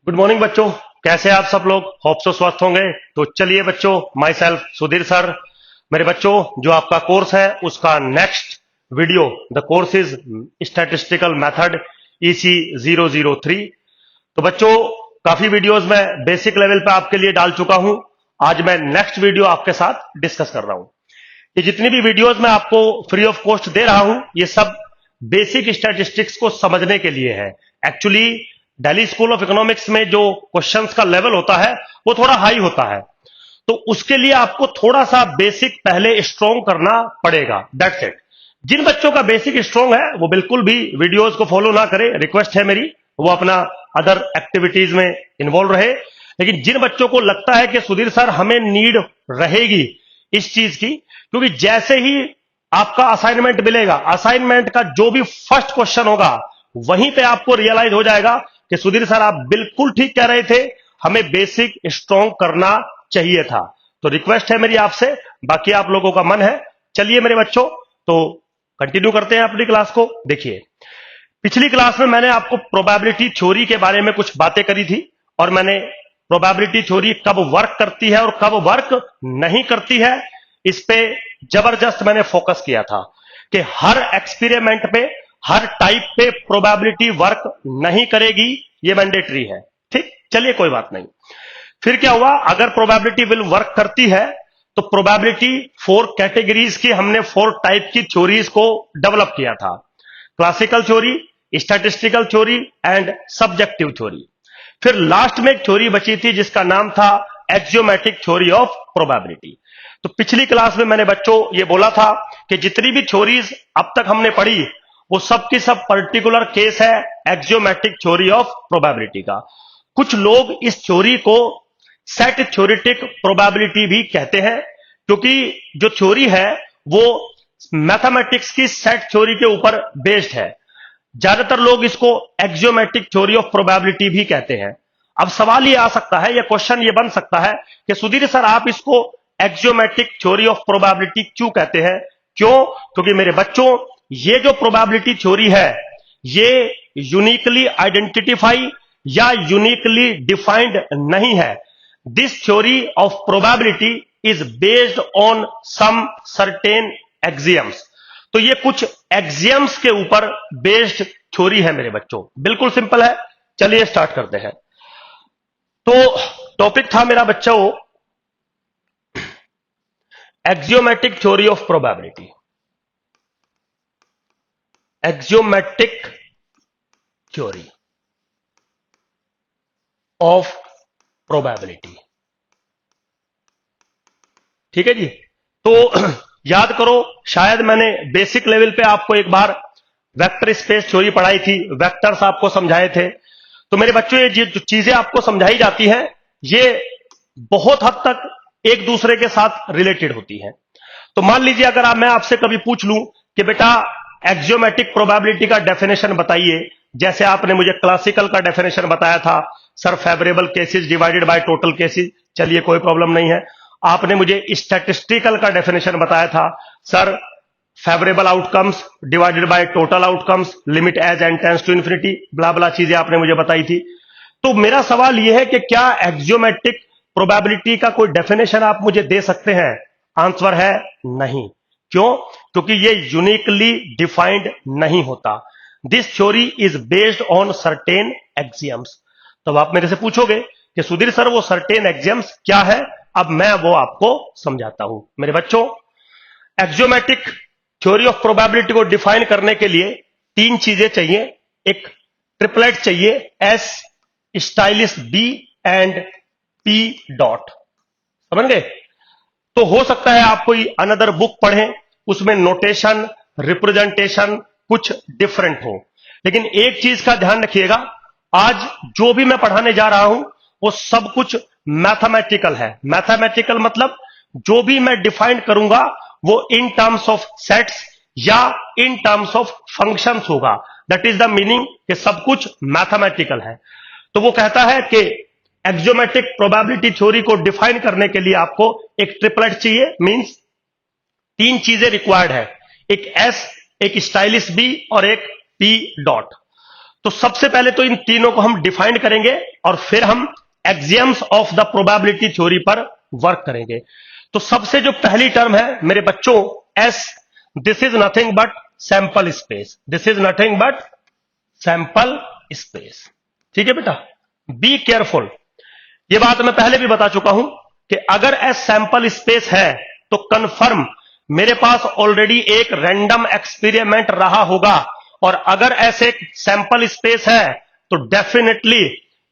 Good morning बच्चों, कैसे हैं आप सब लोग? होप सो स्वस्थ होंगे। तो चलिए बच्चों, माई सेल्फ सुधीर सर, मेरे बच्चों जो आपका कोर्स है उसका next video, the course is statistical method EC 003। तो बच्चों काफी वीडियोस मैं बेसिक लेवल पे आपके लिए डाल चुका हूं। आज मैं नेक्स्ट वीडियो आपके साथ डिस्कस कर रहा हूं। ये जितनी भी वीडियोस मैं आपको फ्री ऑफ कॉस्ट दे रहा हूं, ये सब बेसिक स्टैटिस्टिक्स को समझने के लिए है। Actually Delhi school of economics में जो क्वेश्चंस का लेवल होता है वो थोड़ा हाई होता है, तो उसके लिए आपको थोड़ा सा बेसिक पहले स्ट्रॉन्ग करना पड़ेगा। That's it. जिन बच्चों का बेसिक स्ट्रॉन्ग है वो बिल्कुल भी वीडियोस को फॉलो ना करें, रिक्वेस्ट है मेरी, वो अपना अदर एक्टिविटीज में इन्वॉल्व रहे। लेकिन जिन बच्चों को लगता है कि सुधीर सर हमें नीड रहेगी इस चीज की, क्योंकि जैसे ही आपका असाइनमेंट मिलेगा, असाइनमेंट का जो भी फर्स्ट क्वेश्चन होगा वहीं पे आपको रियलाइज हो जाएगा कि सुधीर सर आप बिल्कुल ठीक कह रहे थे, हमें बेसिक स्ट्रॉन्ग करना चाहिए था। तो रिक्वेस्ट है मेरी आपसे, बाकी आप लोगों का मन है। चलिए मेरे बच्चों, तो कंटिन्यू करते हैं अपनी क्लास को। देखिए, पिछली क्लास में मैंने आपको प्रोबेबिलिटी थ्योरी के बारे में कुछ बातें करी थी, और मैंने प्रोबेबिलिटी थ्योरी कब वर्क करती है और कब वर्क नहीं करती है इस पे जबरदस्त मैंने फोकस किया था कि हर एक्सपेरिमेंट पे, हर टाइप पे प्रोबेबिलिटी वर्क नहीं करेगी, ये मैंडेटरी है। ठीक, चलिए कोई बात नहीं। फिर क्या हुआ, अगर प्रोबेबिलिटी विल वर्क करती है तो प्रोबेबिलिटी 4 कैटेगरीज की, हमने 4 टाइप की थ्योरीज को डेवलप किया था। Classical theory, statistical theory and subjective theory. फिर लास्ट में एक थ्योरी बची थी जिसका नाम था एक्सियोमेटिक थ्योरी ऑफ प्रोबेबिलिटी। तो पिछली क्लास में मैंने बच्चों ये बोला था कि जितनी भी थ्योरीज अब तक हमने पढ़ी वो सब की सब पर्टिकुलर केस है एक्सियोमेटिक थ्योरी ऑफ प्रोबेबिलिटी का। कुछ लोग इस थ्योरी को सेट थ्योरेटिक प्रोबेबिलिटी भी कहते हैं, क्योंकि जो थ्योरी है वो मैथमेटिक्स की सेट थ्योरी के ऊपर बेस्ड है। ज्यादातर लोग इसको एक्सियोमेटिक थ्योरी ऑफ प्रोबेबिलिटी भी कहते हैं। अब सवाल ये आ सकता है, ये क्वेश्चन ये बन सकता है कि सुधीर सर आप इसको एक्सियोमेटिक थ्योरी ऑफ प्रोबेबिलिटी क्यों कहते हैं? क्यों? क्योंकि मेरे बच्चों ये जो प्रोबेबिलिटी थ्योरी है ये यूनिकली आइडेंटिफाई या यूनिकली डिफाइंड नहीं है। This theory of probability is based on some certain axioms. तो ये कुछ एक्सियम्स के ऊपर बेस्ड थ्योरी है मेरे बच्चों, बिल्कुल सिंपल है। चलिए स्टार्ट करते हैं। तो टॉपिक था मेरा बच्चों axiomatic theory of probability. Axiomatic theory of probability, ठीक है जी। तो याद करो, शायद मैंने बेसिक लेवल पे आपको एक बार वेक्टर स्पेस थ्योरी पढ़ाई थी, वेक्टर्स आपको समझाए थे। तो मेरे बच्चों ये जो चीजें आपको समझाई जाती हैं ये बहुत हद तक एक दूसरे के साथ रिलेटेड होती हैं। तो मान लीजिए अगर मैं आपसे कभी पूछ लूं कि बेटा एक्सियोमेटिक प्रोबेबिलिटी का डेफिनेशन बताइए, जैसे आपने मुझे क्लासिकल का डेफिनेशन बताया था, sir favourable cases divided by total cases, चलिए कोई प्रॉब्लम नहीं है। आपने मुझे स्टैटिस्टिकल का डेफिनेशन बताया था, sir favourable outcomes divided by total outcomes, limit as n tends to infinity, blah blah चीजें आपने मुझे बताई थी। तो मेरा सवाल यह है कि क्या एक्सियोमेटिक प्रोबेबिलिटी का कोई डेफिनेशन आप मुझे दे सकते हैं? आंसर है नहीं। क्यों? क्योंकि ये यूनिकली डिफाइंड नहीं होता। This theory is based on certain axioms. तब आप मेरे से पूछोगे कि सुधीर सर वो सर्टेन एक्सियम्स क्या है? अब मैं वो आपको समझाता हूं। मेरे बच्चों, एक्सियोमेटिक थ्योरी ऑफ प्रोबेबिलिटी को डिफाइन करने के लिए 3 चीजें चाहिए। एक ट्रिपलेट चाहिए, S, stylish B and P dot. समझ गए? तो हो सकता है आप कोई अनदर बुक पढ़ें, उसमें नोटेशन, रिप्रेजेंटेशन कुछ डिफरेंट हो, लेकिन एक चीज का ध्यान रखिएगा, आज जो भी मैं पढ़ाने जा रहा हूं वो सब कुछ मैथमेटिकल है। मैथमेटिकल मतलब जो भी मैं डिफाइन करूंगा वो इन टर्म्स ऑफ सेट्स या इन टर्म्स ऑफ फंक्शंस होगा। दैट इज द मीनिंग कि सब कुछ मैथमेटिकल है। तो वो कहता है कि एक्सियोमेटिक प्रोबेबिलिटी थ्योरी को डिफाइन करने के लिए आपको एक ट्रिपलेट चाहिए, मींस 3 चीजें रिक्वायर्ड है, एक एस, एक स्टाइलिश बी और एक पी डॉट। तो सबसे पहले तो इन तीनों को हम डिफाइन करेंगे और फिर हम axioms of the probability theory पर वर्क करेंगे। तो सबसे जो पहली टर्म है मेरे बच्चों, S, this is nothing but sample space. This is nothing but sample space. ठीक है बेटा, बी केयरफुल। ये बात मैं पहले भी बता चुका हूं कि अगर एस सैंपल स्पेस है तो कंफर्म मेरे पास ऑलरेडी एक रैंडम एक्सपेरिमेंट रहा होगा, और अगर ऐसे सैंपल स्पेस है तो डेफिनेटली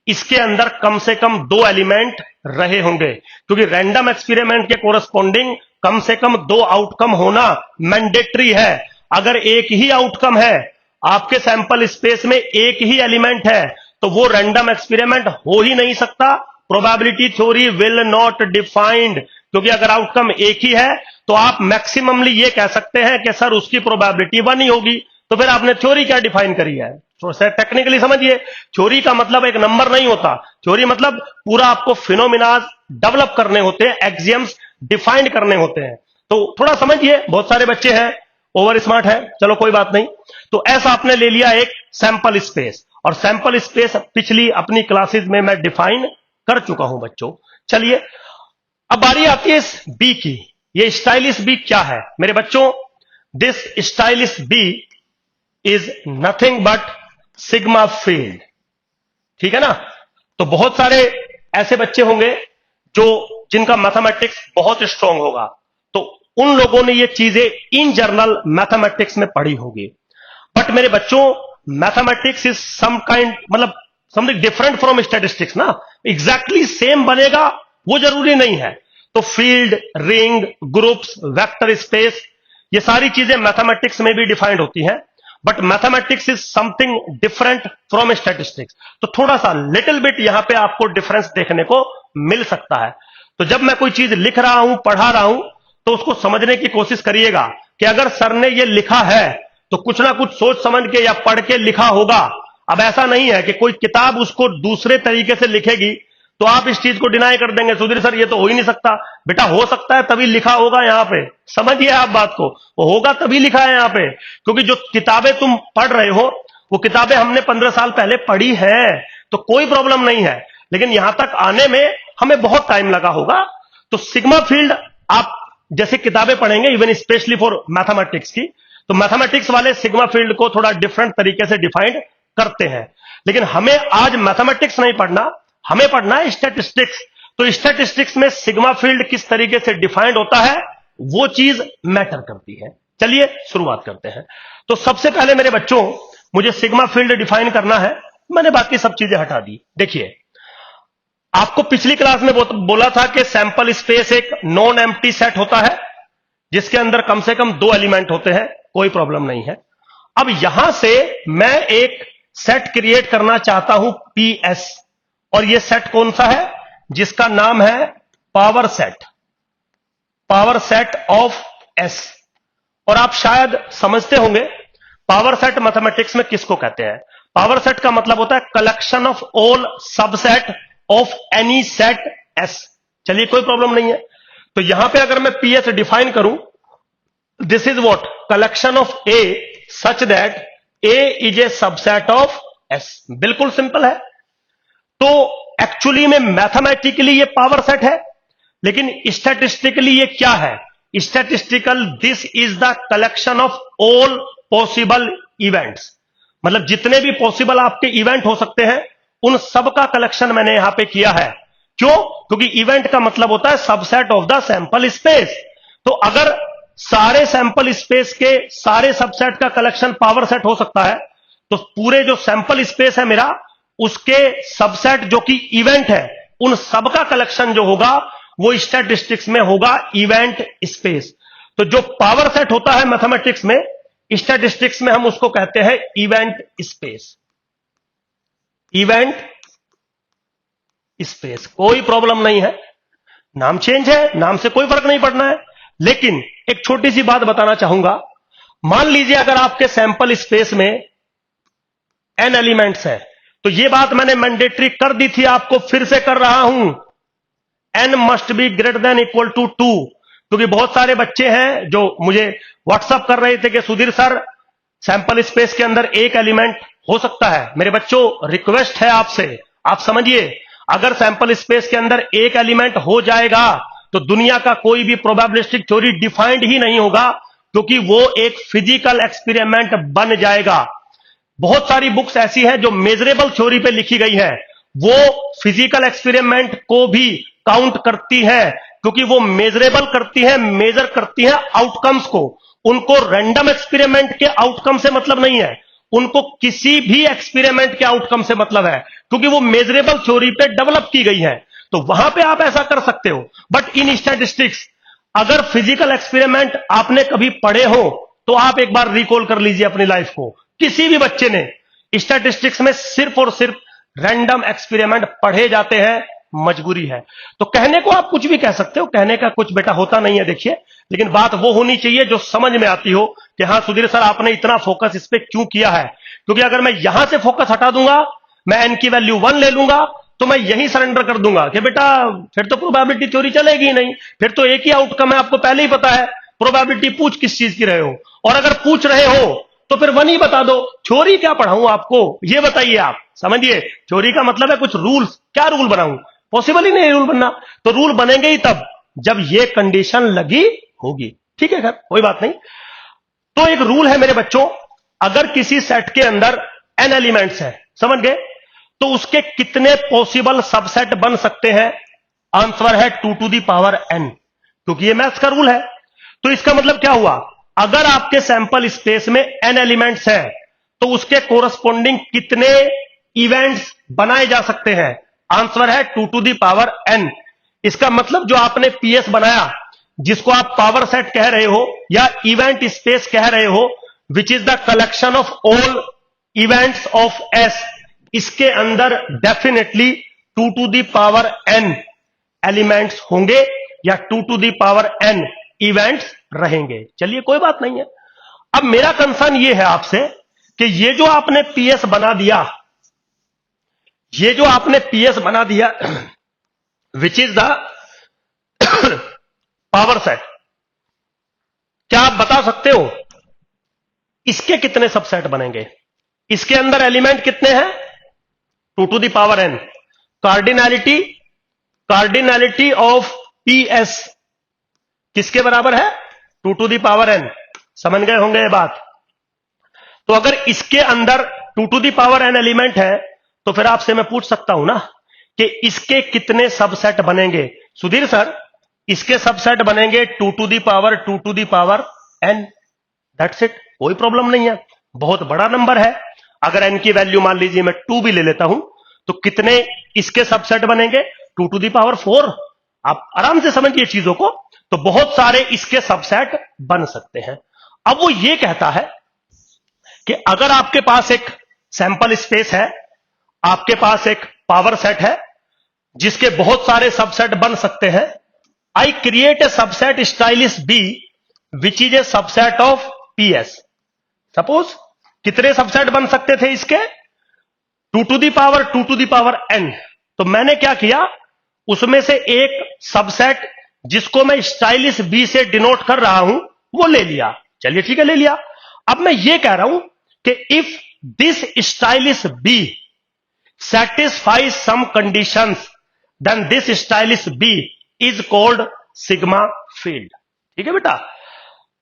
इसके अंदर कम से कम 2 एलिमेंट रहे होंगे, क्योंकि रैंडम एक्सपेरिमेंट के कोरस्पॉन्डिंग कम से कम 2 आउटकम होना मैंडेटरी है। अगर एक ही आउटकम है, आपके सैंपल स्पेस में एक ही एलिमेंट है, तो वो रैंडम एक्सपेरिमेंट हो ही नहीं सकता। Probability theory will not defined, क्योंकि अगर आउटकम एक ही है तो आप मैक्सिममली ये कह सकते हैं कि सर उसकी प्रोबेबिलिटी 1 ही होगी, तो फिर आपने थ्योरी क्या डिफाइन करी है? तो सर टेक्निकली समझिए, थ्योरी का मतलब एक नंबर नहीं होता। थ्योरी मतलब पूरा आपको फिनोमिना डेवलप करने होते हैं, एक्सियम्स डिफाइन करने होते हैं। तो थोड़ा समझिए, बहुत सारे बच्चे हैं ओवर स्मार्ट है, चलो कोई बात नहीं। तो ऐसा आपने ले लिया एक सैंपल स्पेस, और सैंपल स्पेस पिछली अपनी क्लासेस में मैं डिफाइन कर चुका हूं बच्चों। चलिए अब बारी आती है इस बी की। ये स्टाइलिश बी क्या है मेरे बच्चों? This stylish B is nothing but sigma field. ठीक है ना? तो बहुत सारे ऐसे बच्चे होंगे जिनका मैथमेटिक्स बहुत स्ट्रांग होगा, तो उन लोगों ने ये चीजें इन जनरल मैथमेटिक्स में पढ़ी होगी। बट मेरे बच्चों, मैथमेटिक्स इज सम काइंड, मतलब समथिंग डिफरेंट फ्रॉम स्टैटिस्टिक्स ना। एग्जैक्टली सेम बनेगा वो जरूरी नहीं है। तो field, ring, groups, vector space, ये सारी चीजें मैथमेटिक्स में भी डिफाइंड होती हैं, but mathematics is something different from statistics. तो थोड़ा सा लिटिल बिट यहां पे आपको डिफरेंस देखने को मिल सकता है। तो जब मैं कोई चीज लिख रहा हूं, पढ़ा रहा हूं, तो उसको समझने की कोशिश करिएगा कि अगर सर ने ये लिखा है तो कुछ ना कुछ सोच समझ के या पढ़ के लिखा होगा। अब ऐसा नहीं है कि कोई किताब उसको दूसरे तरीके से लिखेगी तो आप इस चीज को डिनाई कर देंगे, सुधीर सर ये तो हो ही नहीं सकता। बेटा हो सकता है तभी लिखा होगा यहां पे, समझिए आप बात को, वो होगा तभी लिखा है यहां पे, क्योंकि जो किताबें तुम पढ़ रहे हो वो किताबें हमने 15 साल पहले पढ़ी है, तो कोई प्रॉब्लम नहीं है। लेकिन यहां तक आने में हमें बहुत टाइम लगा होगा। तो सिग्मा फील्ड आप जैसे किताबें पढ़ेंगे, इवन स्पेशली फॉर मैथमेटिक्स की, तो मैथमेटिक्स वाले सिग्मा फील्ड को थोड़ा डिफरेंट तरीके से डिफाइंड करते हैं। लेकिन हमें आज मैथमेटिक्स नहीं पढ़ना, हमें पढ़ना है स्टैटिस्टिक्स। तो स्टैटिस्टिक्स में सिग्मा फील्ड किस तरीके से डिफाइंड होता है वो चीज मैटर करती है। चलिए शुरुआत करते हैं। तो सबसे पहले मेरे बच्चों, मुझे सिग्मा फील्ड डिफाइन करना है। मैंने बाकी सब चीजें हटा दी। देखिए, आपको पिछली क्लास में बोला था कि सैंपल स्पेस एक नॉन एम्प्टी सेट होता है जिसके अंदर कम से कम 2 एलिमेंट होते हैं, कोई प्रॉब्लम नहीं है। अब यहां से मैं एक सेट क्रिएट करना चाहता हूं PS, और यह सेट कौन सा है? जिसका नाम है power set, power set of S। और आप शायद समझते होंगे पावर सेट मैथमेटिक्स में किसको कहते हैं। पावर सेट का मतलब होता है collection of all subset of any set S। चलिए कोई प्रॉब्लम नहीं है। तो यहां पे अगर मैं PS डिफाइन करूं, this is what, collection of A such that A is a subset of S। बिल्कुल सिंपल है। तो एक्चुअली में मैथमेटिकली ये पावर सेट है, लेकिन स्टैटिस्टिकली ये क्या है? Statistical, this is the collection of all possible events. मतलब जितने भी पॉसिबल आपके इवेंट हो सकते हैं उन सब का कलेक्शन मैंने यहां पे किया है। क्यों? क्योंकि इवेंट का मतलब होता है subset of the sample space. तो अगर सारे सैंपल स्पेस के सारे सबसेट का कलेक्शन पावर सेट हो सकता है, तो पूरे जो सैंपल स्पेस है मेरा, उसके सबसेट जो कि इवेंट है, उन सब का कलेक्शन जो होगा वो स्टैटिस्टिक्स में होगा इवेंट स्पेस। तो जो पावर सेट होता है मैथमेटिक्स में, स्टैटिस्टिक्स में हम उसको कहते हैं इवेंट स्पेस। इवेंट स्पेस, कोई प्रॉब्लम नहीं है। नाम चेंज है, नाम से कोई फर्क नहीं पड़ना है। लेकिन एक छोटी सी बात बताना चाहूंगा। मान लीजिए अगर आपके सैंपल स्पेस में n एलिमेंट्स है, तो यह बात मैंने मैंडेटरी कर दी थी, आपको फिर से कर रहा हूं, n must be greater than equal to 2। क्योंकि बहुत सारे बच्चे हैं जो मुझे व्हाट्सअप कर रहे थे कि सुधीर सर, सैंपल स्पेस के अंदर एक एलिमेंट हो सकता है। मेरे बच्चों, रिक्वेस्ट है आपसे, आप समझिए, अगर सैंपल स्पेस के अंदर एक एलिमेंट हो जाएगा तो दुनिया का कोई भी प्रोबेबिलिस्टिक थ्योरी डिफाइंड ही नहीं होगा, क्योंकि वो एक फिजिकल एक्सपेरिमेंट बन जाएगा। बहुत सारी बुक्स ऐसी हैं जो मेजरेबल थ्योरी पे लिखी गई है, वो फिजिकल एक्सपेरिमेंट को भी काउंट करती है, क्योंकि वो मेजरेबल करती है, मेजर करती है आउटकम्स को। उनको रैंडम एक्सपेरिमेंट के आउटकम से मतलब नहीं है, उनको किसी भी एक्सपेरिमेंट के आउटकम से मतलब है, क्योंकि वो मेजरेबल थ्योरी पे डेवलप की गई है। तो वहां पे आप ऐसा कर सकते हो। बट इन स्टैटिस्टिक्स, अगर फिजिकल एक्सपेरिमेंट आपने कभी पढ़े हो तो आप एक बार रिकॉल कर लीजिए अपनी लाइफ को। किसी भी बच्चे ने स्टैटिस्टिक्स में सिर्फ और सिर्फ रैंडम एक्सपेरिमेंट पढ़े जाते हैं, मजबूरी है। तो कहने को आप कुछ भी कह सकते हो, कहने का कुछ बेटा होता नहीं है, देखिए, लेकिन बात वो होनी चाहिए जो समझ में आती हो कि हाँ सुधीर सर, आपने इतना फोकस इस पे क्यों किया है। क्योंकि अगर मैं यहां से फोकस हटा दूंगा, मैं एन की वैल्यू 1 ले लूंगा, तो मैं यही सरेंडर कर दूंगा कि बेटा फिर तो प्रोबेबिलिटी थ्योरी चलेगी ही नहीं, फिर तो एक ही आउटकम है, आपको पहले ही पता है। प्रोबेबिलिटी पूछ किस चीज की रहे हो, और अगर पूछ रहे हो तो फिर 1 ही बता दो। थ्योरी क्या पढ़ाऊं आपको, ये बताइए। आप समझिए, थ्योरी का मतलब है कुछ रूल्स। क्या रूल बनाऊं, पॉसिबल ही नहीं रूल बनना। तो रूल बनेंगे ही तब जब ये कंडीशन लगी होगी। ठीक है, खैर कोई बात नहीं। तो एक रूल है मेरे बच्चों, अगर किसी सेट के अंदर n एलिमेंट्स है, समझ गए, तो उसके कितने पॉसिबल सबसेट बन सकते हैं? आंसर है 2 टू दी पावर n, क्योंकि ये मैथ्स का रूल है। तो इसका मतलब क्या हुआ, अगर आपके सैंपल स्पेस में n एलिमेंट्स हैं तो उसके कोरस्पॉन्डिंग कितने इवेंट्स बनाए जा सकते हैं? आंसर है 2 टू दी पावर n। इसका मतलब जो आपने पीएस बनाया, जिसको आप पावर सेट कह रहे हो या इवेंट स्पेस कह रहे हो, which is the collection of all events of S, इसके अंदर definitely 2 to the power n elements होंगे या 2 to the power n events रहेंगे। चलिए कोई बात नहीं है। अब मेरा कंसर्न यह है आपसे कि ये जो आपने पीएस बना दिया, ये जो आपने पीएस बना दिया, विच इज द पावर सेट, क्या आप बता सकते हो इसके कितने सबसेट बनेंगे? इसके अंदर एलिमेंट कितने हैं? 2 to the power n। Cardinality of PS किसके बराबर है? 2 टू दी पावर n। समझ गए होंगे ये बात। तो अगर इसके अंदर 2 to the power n element है, तो फिर आपसे मैं पूछ सकता हूं ना कि इसके कितने सबसेट बनेंगे? सुधीर सर, इसके सबसेट बनेंगे 2 to the power n। That's it, कोई प्रॉब्लम नहीं है, बहुत बड़ा नंबर है। अगर n की वैल्यू मान लीजिए मैं 2 भी ले लेता हूं, तो कितने इसके सबसेट बनेंगे? 2 टू दी पावर 4। आप आराम से समझिए चीजों को। तो बहुत सारे इसके सबसेट बन सकते हैं। अब वो ये कहता है कि अगर आपके पास एक सैंपल स्पेस है, आपके पास एक पावर सेट है जिसके बहुत सारे सबसेट बन सकते हैं, I create a subset stylish B which is a subset of PS. Suppose कितने सबसेट बन सकते थे इसके? 2 टू दी पावर n। तो मैंने क्या किया, उसमें से एक सबसेट जिसको मैं स्टाइलिश बी से डिनोट कर रहा हूं, वो ले लिया। चलिए ठीक है, ले लिया। अब मैं ये कह रहा हूं कि if this stylish B satisfies some conditions, then this stylus B is called sigma field। ठीक है बेटा।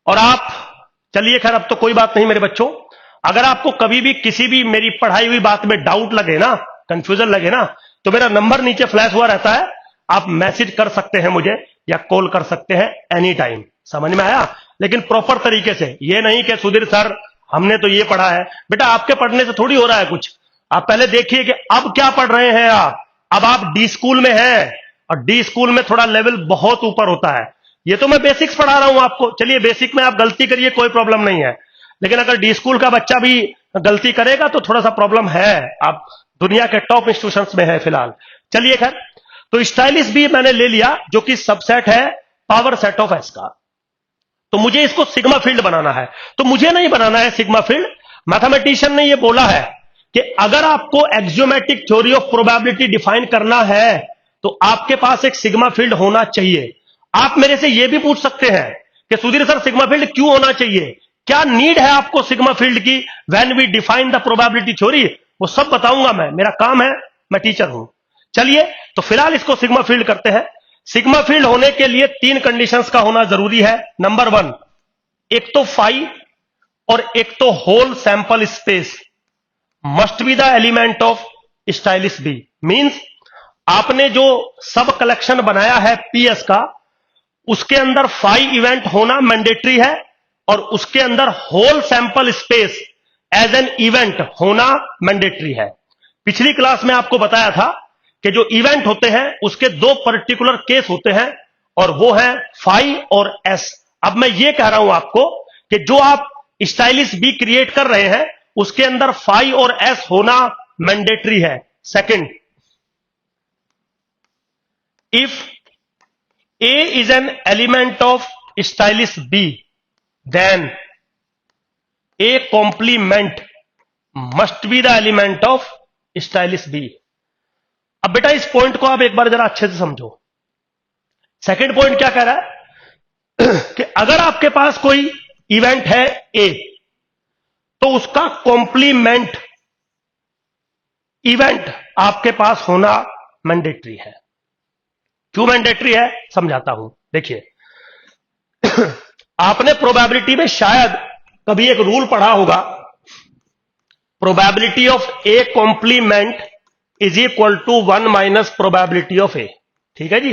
और आप चलिए, खैर अब तो कोई बात नहीं मेरे बच्चों, अगर आपको कभी भी किसी भी मेरी पढ़ाई हुई बात में डाउट लगे ना, कंफ्यूजन लगे ना, तो मेरा नंबर नीचे फ्लैश हुआ रहता है, आप मैसेज कर सकते हैं मुझे या कॉल कर सकते हैं एनी टाइम। समझ में आया? लेकिन प्रॉपर तरीके से, ये नहीं कि सुधीर सर हमने तो ये पढ़ा है। बेटा आपके पढ़ने से थोड़ी हो रहा है कुछ। आप पहले देखिए कि अब क्या पढ़ रहे हैं आप। अब आप डी स्कूल में हैं, और डी स्कूल में थोड़ा लेवल बहुत ऊपर होता है। ये तो मैं बेसिक्स पढ़ा रहा हूं आपको। चलिए बेसिक में आप गलती करिए, कोई प्रॉब्लम नहीं है, लेकिन अगर डी स्कूल का बच्चा भी गलती करेगा तो थोड़ा सा प्रॉब्लम है। आप दुनिया के टॉप इंस्टीट्यूशंस में है फिलहाल। चलिए खैर, तो स्टाइलिश भी मैंने ले लिया जो कि सबसेट है पावर सेट ऑफ एस का। तो मुझे इसको सिग्मा फील्ड बनाना है। तो मुझे नहीं बनाना है सिग्मा फील्ड, मैथमेटिशियन ने यह बोला है कि अगर आपको एक्सियोमेट्रिक थ्योरी ऑफ प्रोबेबिलिटी डिफाइन करना है तो आपके पास एक सिग्मा फील्ड होना चाहिए। आप मेरे से यह भी पूछ सकते हैं कि सुधीर सर सिग्मा फील्ड क्यों होना चाहिए? क्या नीड है आपको सिग्मा फील्ड की when we define the probability theory, वो सब बताऊंगा मैं, मेरा काम है, मैं टीचर हूं। चलिए तो फिलहाल इसको सिग्मा फील्ड करते हैं। सिग्मा फील्ड होने के लिए 3 कंडीशंस का होना जरूरी है। नंबर 1, एक तो फाई और एक तो whole sample space must be the element of stylish B. Means आपने जो सब कलेक्शन बनाया है पीएस का, उसके अंदर फाई इवेंट होना मैंडेटरी है और उसके अंदर whole sample space as an event होना मैंडेटरी है। पिछली क्लास में आपको बताया था कि जो इवेंट होते हैं उसके 2 पर्टिकुलर केस होते हैं और वो है फाई और एस। अब मैं ये कह रहा हूं आपको कि जो आप स्टाइलिस बी क्रिएट कर रहे हैं उसके अंदर फाई और एस होना मैंडेटरी है। Second, if A is an element of stylus B, then A complement must be the element of stylus B. अब बेटा इस पॉइंट को आप एक बार जरा अच्छे से समझो। सेकंड पॉइंट क्या कह रहा है कि अगर आपके पास कोई इवेंट है A, तो उसका कॉम्प्लीमेंट इवेंट आपके पास होना मैंडेटरी है। क्यों मैंडेटरी है समझाता हूं। देखिए आपने प्रोबेबिलिटी में शायद कभी एक रूल पढ़ा होगा, probability of A complement is equal to 1 minus probability of A. ठीक है जी,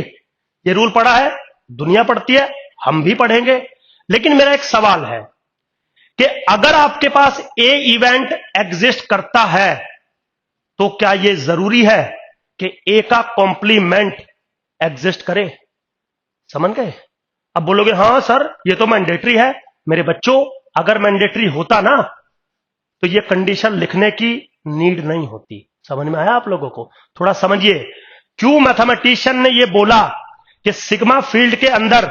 ये रूल पढ़ा है, दुनिया पढ़ती है, हम भी पढ़ेंगे। लेकिन मेरा एक सवाल है कि अगर आपके पास ए इवेंट एग्जिस्ट करता है तो क्या यह जरूरी है कि ए का कॉम्प्लीमेंट एग्जिस्ट करे? समझ गए? अब बोलोगे हां सर ये तो मैंडेटरी है। मेरे बच्चों अगर मैंडेटरी होता ना तो ये कंडीशन लिखने की नीड नहीं होती। समझ में आया आप लोगों को? थोड़ा समझिए क्यों मैथमेटिशियन ने ये बोला कि सिग्मा फील्ड के अंदर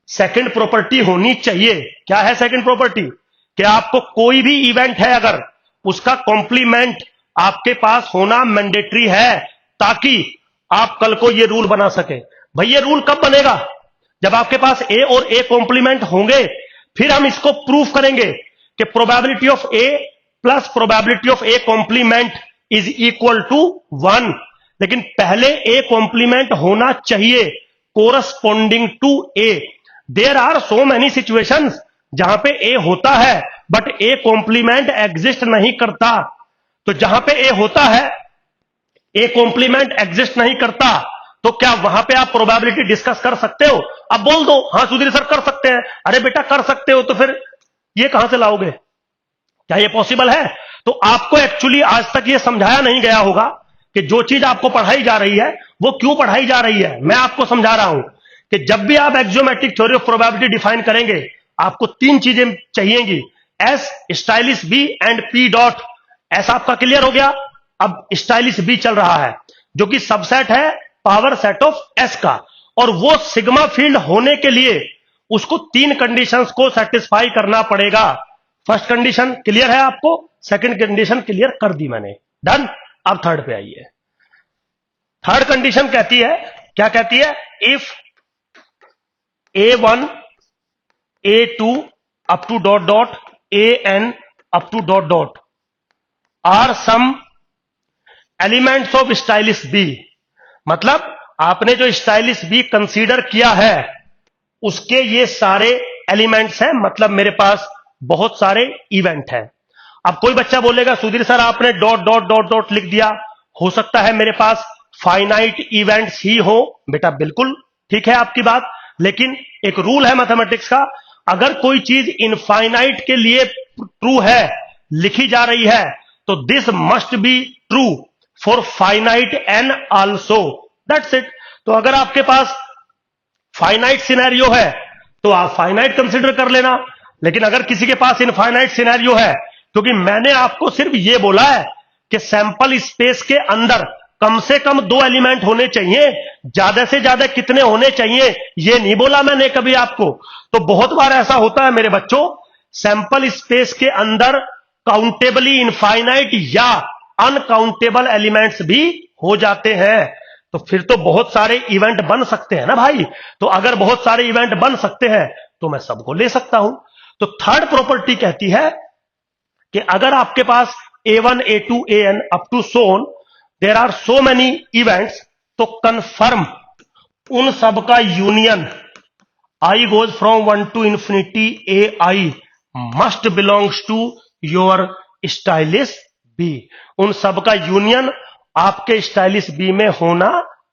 सेकंड प्रॉपर्टी होनी चाहिए। क्या है सेकंड प्रॉपर्टी? कि आपको कोई भी इवेंट है अगर उसका कॉम्प्लीमेंट आपके पास होना मैंडेटरी है, ताकि आप कल को ये रूल बना सके। भाई ये रूल कब बनेगा? जब आपके पास ए और ए कॉम्प्लीमेंट होंगे, फिर हम इसको प्रूफ करेंगे कि probability of A plus probability of A complement is equal to 1। लेकिन पहले ए कॉम्प्लीमेंट होना चाहिए corresponding to A. There are so many situations जहां पे ए होता है बट ए कॉम्प्लीमेंट एग्जिस्ट नहीं करता। तो जहां पे ए होता है, ए कॉम्प्लीमेंट एग्जिस्ट नहीं करता, तो क्या वहां पे आप प्रोबेबिलिटी डिस्कस कर सकते हो? अब बोल दो हां सुधीर सर कर सकते हैं। अरे बेटा कर सकते हो तो फिर ये कहां से लाओगे? क्या ये पॉसिबल है? तो आपको एक्चुअली आज तक ये समझाया नहीं गया होगा कि जो चीज आपको पढ़ाई जा रही है वो क्यों पढ़ाई जा रही है। मैं आपको समझा रहा हूं कि जब भी आप axiomatic theory of probability define करेंगे आपको 3 चीजें चाहिएगी, S, stylish B and P dot. S आपका क्लियर हो गया। अब स्टाइलिस बी चल रहा है जो कि सबसेट है पावर सेट ऑफ एस का, और वो सिग्मा फील्ड होने के लिए उसको 3 कंडीशंस को सेटिस्फाई करना पड़ेगा। फर्स्ट कंडीशन क्लियर है आपको, सेकंड कंडीशन क्लियर कर दी मैंने, डन। अब थर्ड पे आइए। थर्ड कंडीशन कहती है, क्या कहती है? If A1 A2 up to dot dot AN up to dot dot are some elements of stylish B. मतलब आपने जो स्टाइलिस बी कंसीडर किया है उसके ये सारे एलिमेंट्स हैं, मतलब मेरे पास बहुत सारे इवेंट हैं। अब कोई बच्चा बोलेगा सुधीर सर आपने डॉट डॉट डॉट डॉट लिख दिया, हो सकता है मेरे पास फाइनाइट इवेंट्स ही हो। बेटा बिल्कुल ठीक है आपकी बात, लेकिन एक रूल है मैथमेटिक्स का, अगर कोई चीज इनफाइनाइट के लिए ट्रू है लिखी जा रही है तो this must be true for finite n also, that's it. तो अगर आपके पास फाइनाइट सिनेरियो है तो आप फाइनाइट कंसीडर कर लेना, लेकिन अगर किसी के पास इनफाइनाइट सिनेरियो है, क्योंकि मैंने आपको सिर्फ यह बोला है कि सैंपल स्पेस के अंदर कम से कम 2 एलिमेंट होने चाहिए, ज्यादा से ज्यादा कितने होने चाहिए यह नहीं बोला मैंने कभी आपको। तो बहुत बार ऐसा होता है मेरे बच्चों, सैंपल स्पेस के अंदर काउंटेबली इनफाइनाइट या अनकाउंटेबल एलिमेंट्स भी हो जाते हैं। तो फिर तो बहुत सारे इवेंट बन सकते हैं ना भाई। तो अगर बहुत सारे इवेंट बन सकते हैं तो मैं सबको ले सकता हूं। तो थर्ड प्रॉपर्टी कहती है कि अगर आपके पास A1, A2, AN up to so on there are so many events, तो कन्फर्म उन सब का union I goes from 1 to infinity AI must belongs to your stylish B. उन सब का यूनियन आपके स्टाइलिश B में होना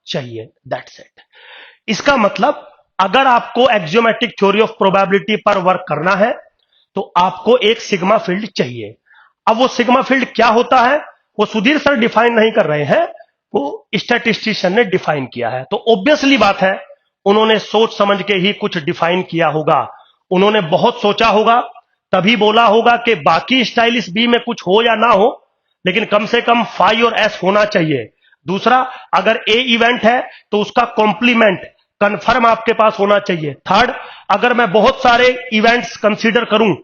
चाहिए. That's it. इसका मतलब अगर आपको एक्सियोमेटिक थ्योरी ऑफ प्रोबेबिलिटी पर वर्क करना है तो आपको एक सिग्मा फील्ड चाहिए. अब वो सिग्मा फील्ड क्या होता है वो सुधीर सर डिफाइन नहीं कर रहे हैं, वो स्टैटिस्टिशियन ने डिफाइन किया है. तो ऑब्वियसली बात है उन्होंने सोच समझ के ही कुछ डिफाइन किया होगा. उन्होंने बहुत सोचा होगा, तभी बोला होगा कि बाकी स्टाइलिश बी में कुछ हो या ना हो, लेकिन कम से कम फाई और एस होना चाहिए. दूसरा, अगर ए इवेंट है तो उसका कॉम्प्लीमेंट कंफर्म आपके पास होना चाहिए. थर्ड, अगर मैं बहुत सारे इवेंट्स कंसीडर करूं,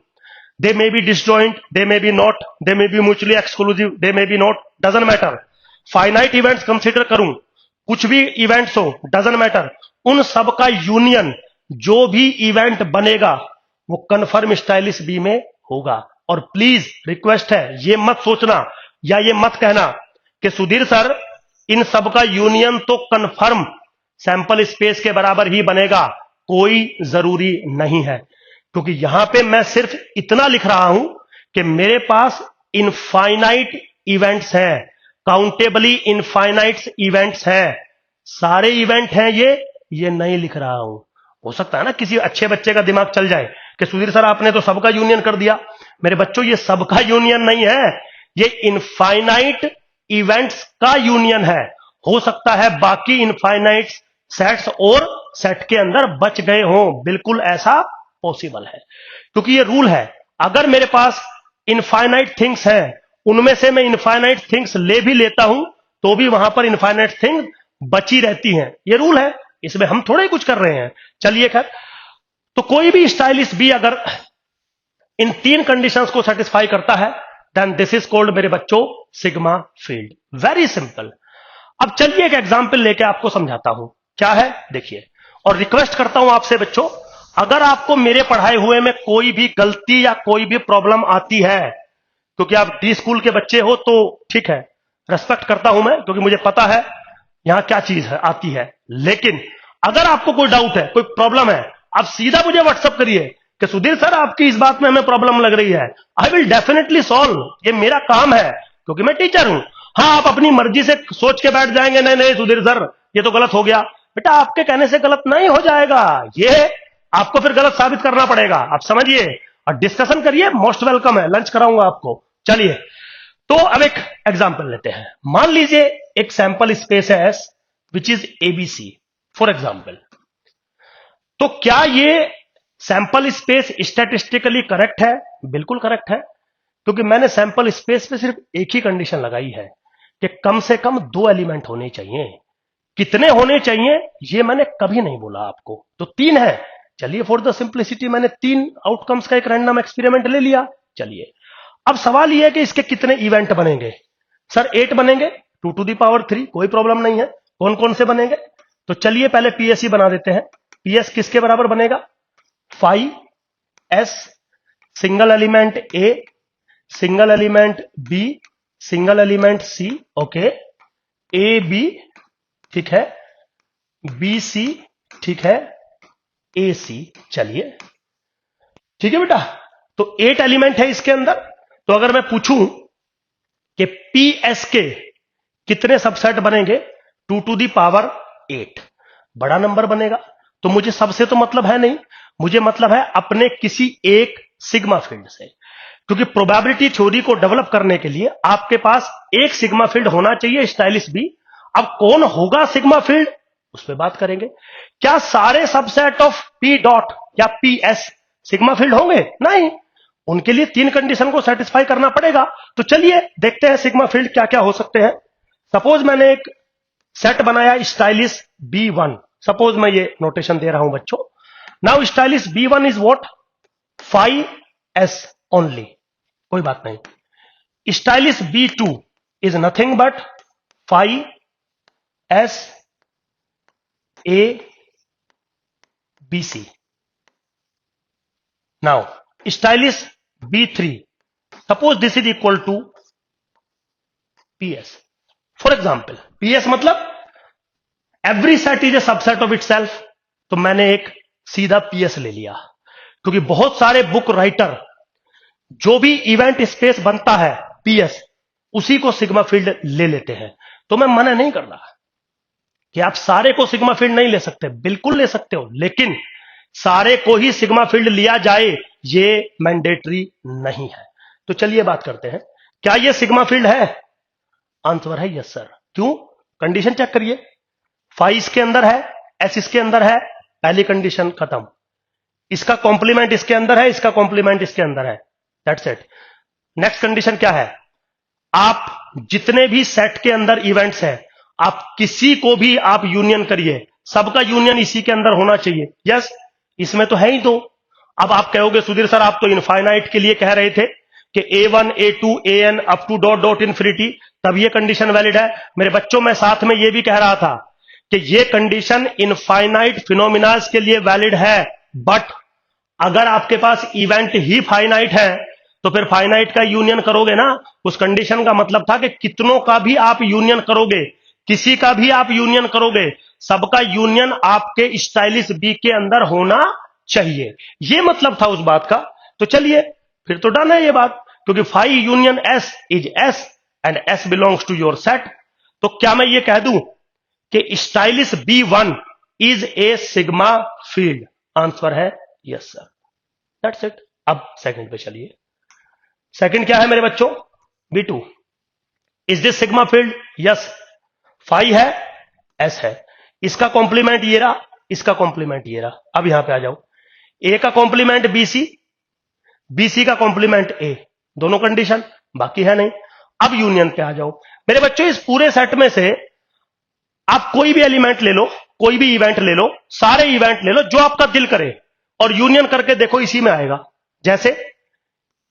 they may be disjoint, they may be not, they may be mutually exclusive, they may be not, doesn't matter. Finite events consider करूं, कुछ भी इवेंट्स हो, डजंट मैटर, उन सब का यूनियन जो भी इवेंट बनेगा वो कंफर्म स्टाइलिश बी में होगा. और प्लीज रिक्वेस्ट है, ये मत सोचना या ये मत कहना कि सुधीर सर इन सब का यूनियन तो कंफर्म सैंपल स्पेस के बराबर ही बनेगा. कोई जरूरी नहीं है, क्योंकि यहां पे मैं सिर्फ इतना लिख रहा हूं कि मेरे पास इनफाइनाइट इवेंट्स हैं, काउंटेबली इनफाइनाइट इवेंट्स हैं, सारे इवेंट हैं ये नहीं लिख रहा हूं. हो सकता है ना किसी अच्छे बच्चे का दिमाग चल जाए कि सुधीर सर आपने तो सबका यूनियन कर दिया. मेरे बच्चों, ये सबका यूनियन नहीं है, ये इनफाइनाइट इवेंट्स का यूनियन है. हो सकता है बाकी इनफाइनाइट सेट्स और सेट के अंदर बच गए हों, बिल्कुल ऐसा पॉसिबल है. क्योंकि ये रूल है, अगर मेरे पास इनफाइनाइट थिंग्स हैं, उनमें से मैं इनफाइनाइट थिंग्स ले भी लेता हूं तो भी वहां पर इनफाइनाइट थिंग बची रहती हैं. ये रूल है, इसमें हम थोड़े ही कुछ कर रहे हैं. चलिए खैर, तो कोई भी स्टाइलिश बी अगर इन तीन कंडीशंस को सेटिस्फाई करता है, देन दिस इज कॉल्ड मेरे बच्चों सिग्मा फील्ड. Very simple. अब चलिए एक एग्जांपल लेके आपको समझाता हूं. क्या है देखिए, और रिक्वेस्ट करता हूं आपसे बच्चों, अगर आपको मेरे पढ़ाए हुए में कोई भी गलती या कोई भी प्रॉब्लम आती है, क्योंकि आप डी स्कूल के बच्चे हो तो ठीक है, रेस्पेक्ट करता हूं मैं, क्योंकि मुझे पता है यहां क्या चीज है आती है. लेकिन अगर आपको कोई डाउट है, कोई प्रॉब्लम है, आप सीधा मुझे व्हाट्सअप करिए कि सुधीर सर आपकी इस बात में हमें प्रॉब्लम लग रही है. I will definitely solve. ये मेरा काम है, क्योंकि मैं टीचर हूं. हाँ, आप अपनी मर्जी से सोच के बैठ जाएंगे, नहीं नहीं सुधीर सर ये तो गलत हो गया. बेटा, आपके कहने से गलत नहीं हो जाएगा, ये आपको फिर गलत साबित करना पड़ेगा. आप समझिए और डिस्कशन करिए. मोस्ट वेलकम है, लंच कराऊंगा आपको. चलिए, तो अब एक एग्जांपल लेते हैं. मान लीजिए एक सैंपल स्पेस है S which is ABC for example. तो क्या ये सैंपल स्पेस स्टैटिस्टिकली करेक्ट है? बिल्कुल करेक्ट है, क्योंकि मैंने सैंपल स्पेस पे सिर्फ एक ही कंडीशन लगाई है कि कम से कम 2 एलिमेंट होने चाहिए. कितने होने चाहिए ये मैंने कभी नहीं बोला आपको, तो 3 है. चलिए, फॉर द सिंप्लिसिटी मैंने 3 आउटकम्स का एक रैंडम एक्सपेरिमेंट ले लिया. चलिए, अब सवाल यह है कि इसके कितने इवेंट बनेंगे. सर 8 बनेंगे, 2 to the power 3, कोई प्रॉब्लम नहीं है. कौन कौन से बनेंगे? तो चलिए पहले पीएस ही बना देते हैं. पीएस किसके बराबर बनेगा? 5s single element A, single element B, single element C. Okay, A B ठीक है, बी सी ठीक है, ए सी. चलिए ठीक है बेटा, तो 8 एलिमेंट है इसके अंदर. तो अगर मैं पूछूं कि पीएस के कितने सबसेट बनेंगे, 2 to the power 8, बड़ा नंबर बनेगा. तो मुझे सबसे तो मतलब है नहीं, मुझे मतलब है अपने किसी एक सिग्मा फील्ड से, क्योंकि प्रोबेबिलिटी थ्योरी को डेवलप करने के लिए आपके पास एक सिग्मा फील्ड होना चाहिए, स्टाइलिश बी. अब कौन होगा सिग्मा फील्ड, उस पर बात करेंगे. क्या सारे सबसेट ऑफ पी डॉट या पी एस सिग्मा फील्ड होंगे? नहीं, उनके लिए 3 कंडीशन को सेटिस्फाई करना पड़ेगा. तो चलिए देखते हैं सिग्मा फील्ड क्या क्या हो सकते हैं. सपोज मैंने एक सेट बनाया स्टाइलिश B1. सपोज मैं ये नोटेशन दे रहा हूं बच्चों. Now stylish B1 is what? 5s only, कोई बात नहीं. Stylish B2 is nothing but 5s A B C. Now stylish B3, suppose this is equal to PS. For example PS मतलब every set is a subset of itself. तो मैंने एक सीधा PS ले लिया, क्योंकि बहुत सारे बुक राइटर जो भी इवेंट स्पेस बनता है PS, उसी को सिग्मा फील्ड ले लेते हैं. तो मैं मना नहीं कर रहा कि आप सारे को सिग्मा फील्ड नहीं ले सकते, बिल्कुल ले सकते हो, लेकिन सारे को ही सिग्मा फील्ड लिया जाए ये मैंडेटरी नहीं है. तो चलिए बात करते हैं, क्या ये सिग्मा फील्ड है? आंसर है यस सर. क्यों? कंडीशन चेक करिए. फाई इसके अंदर है, एस इसके अंदर है, पहली कंडीशन खत्म. इसका कॉम्प्लीमेंट इसके अंदर है, इसका कॉम्प्लीमेंट इसके अंदर है, दैट्स इट. नेक्स्ट कंडीशन क्या है? आप जितने भी सेट के अंदर इवेंट्स हैं, आप किसी को भी आप यूनियन करिए, सबका यूनियन इसी के अंदर होना चाहिए. यस, इसमें तो है ही दो. अब आप कहोगे सुधीर सर आप तो इनफाइनाइट के लिए कह रहे थे कि A1 A2 AN up to dot dot infinity, तब ये कंडीशन वैलिड है. मेरे बच्चों में साथ में ये भी कह रहा था कि ये कंडीशन इनफाइनाइट फिनोमिनास के लिए वैलिड है, बट अगर आपके पास इवेंट ही फाइनाइट है तो फिर फाइनाइट का यूनियन करोगे ना. उस कंडीशन का मतलब था कि कितनों का भी आप यूनियन करोगे, किसी का भी आप यूनियन करोगे, सबका यूनियन आपके स्टाइलिस बी के अंदर होना चाहिए. ये मतलब था उस बात का. तो चलिए फिर तो डन है ये बात, क्योंकि phi union S is S and S belongs to your set. तो क्या मैं ये कह दूं कि stylish B1 is a sigma field? Answer है यस सर, दैट्स इट. अब सेकंड पे चलिए. सेकंड क्या है मेरे बच्चों? B2. Is this sigma field? Yes. Phi है, एस है, इसका कॉम्प्लीमेंट ये रहा, इसका कॉम्प्लीमेंट ये रहा. अब यहां पे आ जाओ. ए का कॉम्प्लीमेंट BC, BC का कॉम्प्लीमेंट A, दोनों कंडीशन, बाकी है नहीं. अब यूनियन पे आ जाओ. मेरे बच्चों इस पूरे सेट में से आप कोई भी एलिमेंट ले लो, कोई भी इवेंट ले लो, सारे इवेंट ले लो जो आपका दिल करे, और यूनियन करके देखो इसी में आएगा. जैसे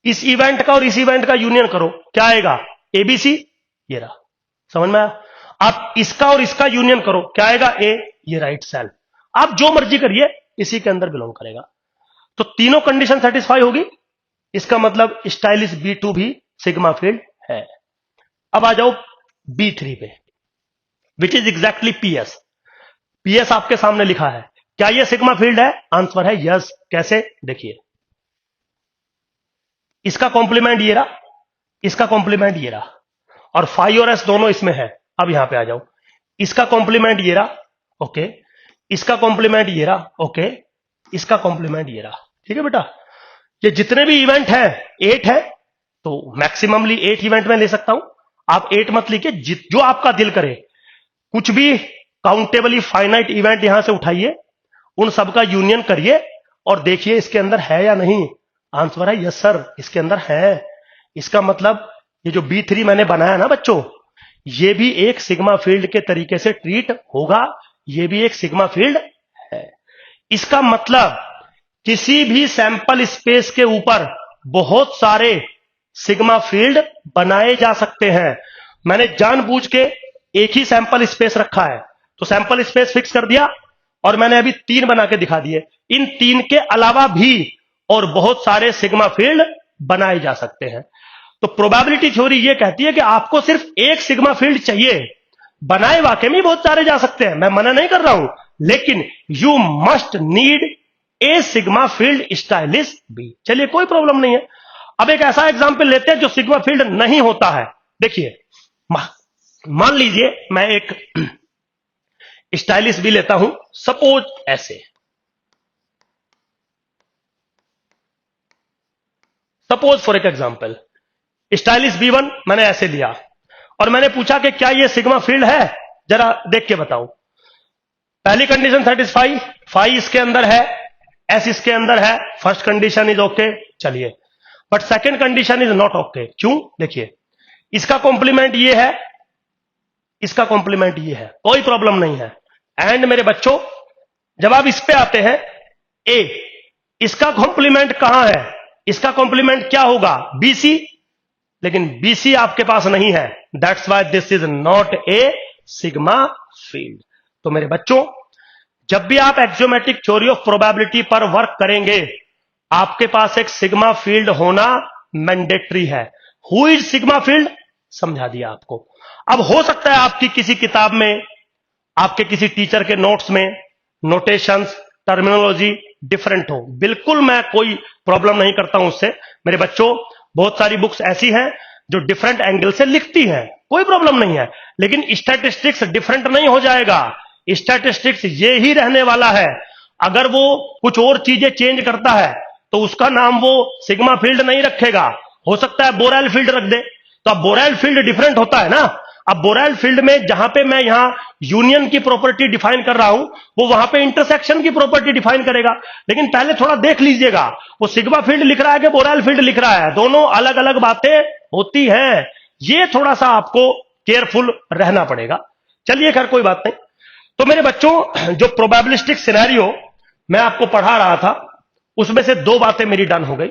इस इवेंट का और इस इवेंट का यूनियन करो, क्या आएगा? ABC, ये रहा. समझ में आया? आप इसका और इसका यूनियन करो, क्या आएगा? A, ये राइट सेल्फ. आप जो मर्जी करिए, इसी के अंदर बिलोंग करेगा. तो तीनों कंडीशन सेटिस्फाई होगी. इसका मतलब स्टाइलिस B2 भी सिग्मा फील्ड है. अब आ जाओ B3 पे, which is exactly PS. PS आपके सामने लिखा है, क्या यह सिग्मा फील्ड है? आंसर है यस. कैसे? देखिए, इसका कॉम्प्लीमेंट ये रहा, इसका कॉम्प्लीमेंट ये रहा, और फाई और एस दोनों इसमें है. अब यहां पे आ जाओ. इसका कॉम्प्लीमेंट ये रहा, ओके, इसका कॉम्प्लीमेंट ये रहा, ओके, इसका कॉम्प्लीमेंट ये रहा. ठीक है बेटा, ये जितने भी इवेंट है 8 है, तो मैक्सिममली 8 इवेंट में ले सकता हूं. आप 8 मत लिखिए, जो आपका दिल करे, कुछ भी काउंटेबली फाइनाइट इवेंट यहां से उठाइए, उन सबका यूनियन करिए और देखिए इसके अंदर है या नहीं. आंसर है यस सर, इसके अंदर है. इसका मतलब ये जो B3 मैंने बनाया ना बच्चों, ये भी एक सिग्मा फील्ड के तरीके से ट्रीट होगा. ये भी एक सिग्मा फील्ड है. इसका मतलब किसी भी सैंपल स्पेस के ऊपर बहुत सारे सिग्मा फील्ड बनाए जा सकते हैं. मैंने जानबूझ के एक ही सैंपल स्पेस रखा है, तो सैंपल स्पेस फिक्स कर दिया, और मैंने अभी 3 बना के दिखा दिए. इन 3 के अलावा भी और बहुत सारे सिग्मा फील्ड बनाए जा सकते हैं. तो प्रोबेबिलिटी थ्योरी ये कहती है कि आपको सिर्फ एक सिग्मा फील्ड चाहिए. बनाए वाकई में बहुत सारे जा सकते हैं, मैं मना नहीं कर रहा हूं, लेकिन you must need a sigma field stylish B. चलिए कोई प्रॉब्लम नहीं है. अब एक ऐसा एग्जांपल लेते हैं जो सिग्मा फील्ड नहीं होता है. देखिए, मान लीजिए मैं एक स्टाइलिस बी लेता हूं, सपोज ऐसे. सपोज फॉर एक एग्जांपल स्टाइलिस B1 मैंने ऐसे लिया, और मैंने पूछा कि क्या यह सिग्मा फील्ड है? जरा देख के बताओ. पहली कंडीशन सेटिस्फाई, फाई इसके अंदर है, एस इसके अंदर है, फर्स्ट कंडीशन इज ओके. चलिए, but second condition is not okay. क्यों? देखिए, इसका कॉम्प्लीमेंट ये है, इसका कॉम्प्लीमेंट ये है, कोई प्रॉब्लम नहीं है. एंड मेरे बच्चों, जब आप इस पे आते हैं ए, इसका कॉम्प्लीमेंट कहां है? इसका कॉम्प्लीमेंट क्या होगा? BC, लेकिन BC आपके पास नहीं है. That's why this is not a sigma field. तो मेरे बच्चों, जब भी आप एक्सियोमेटिक थ्योरी ऑफ प्रोबेबिलिटी पर वर्क करेंगे, आपके पास एक सिग्मा फील्ड होना मैंडेटरी है। हु इज सिग्मा फील्ड समझा दिया आपको। अब हो सकता है आपकी किसी किताब में, आपके किसी टीचर के नोट्स में नोटेशंस, टर्मिनोलॉजी डिफरेंट हो, बिल्कुल मैं कोई प्रॉब्लम नहीं करता हूं उससे। मेरे बच्चों, बहुत सारी बुक्स ऐसी हैं जो डिफरेंट एंगल से लिखती हैं, कोई प्रॉब्लम नहीं है, लेकिन स्टैटिस्टिक्स डिफरेंट नहीं हो जाएगा। स्टैटिस्टिक्स ये ही रहने वाला है। अगर वो कुछ और चीजें चेंज करता है तो उसका नाम वो सिग्मा फील्ड नहीं रखेगा, हो सकता है बोरेल फील्ड रख दे। तो अब बोरेल फील्ड डिफरेंट होता है ना। अब बोरेल फील्ड में जहां पे मैं यहां यूनियन की प्रॉपर्टी डिफाइन कर रहा हूं, वो वहां पे इंटरसेक्शन की प्रॉपर्टी डिफाइन करेगा। लेकिन पहले थोड़ा देख लीजिएगा, वो सिग्मा फील्ड लिख रहा है कि बोरेल फील्ड लिख रहा है, दोनों अलग अलग बातें होती हैं। ये थोड़ा सा आपको केयरफुल रहना पड़ेगा। चलिए खैर कोई बात नहीं। तो मेरे बच्चों, जो प्रोबेबिलिस्टिक सिनेरियो मैं आपको पढ़ा रहा था, उसमें से दो बातें मेरी डन हो गई।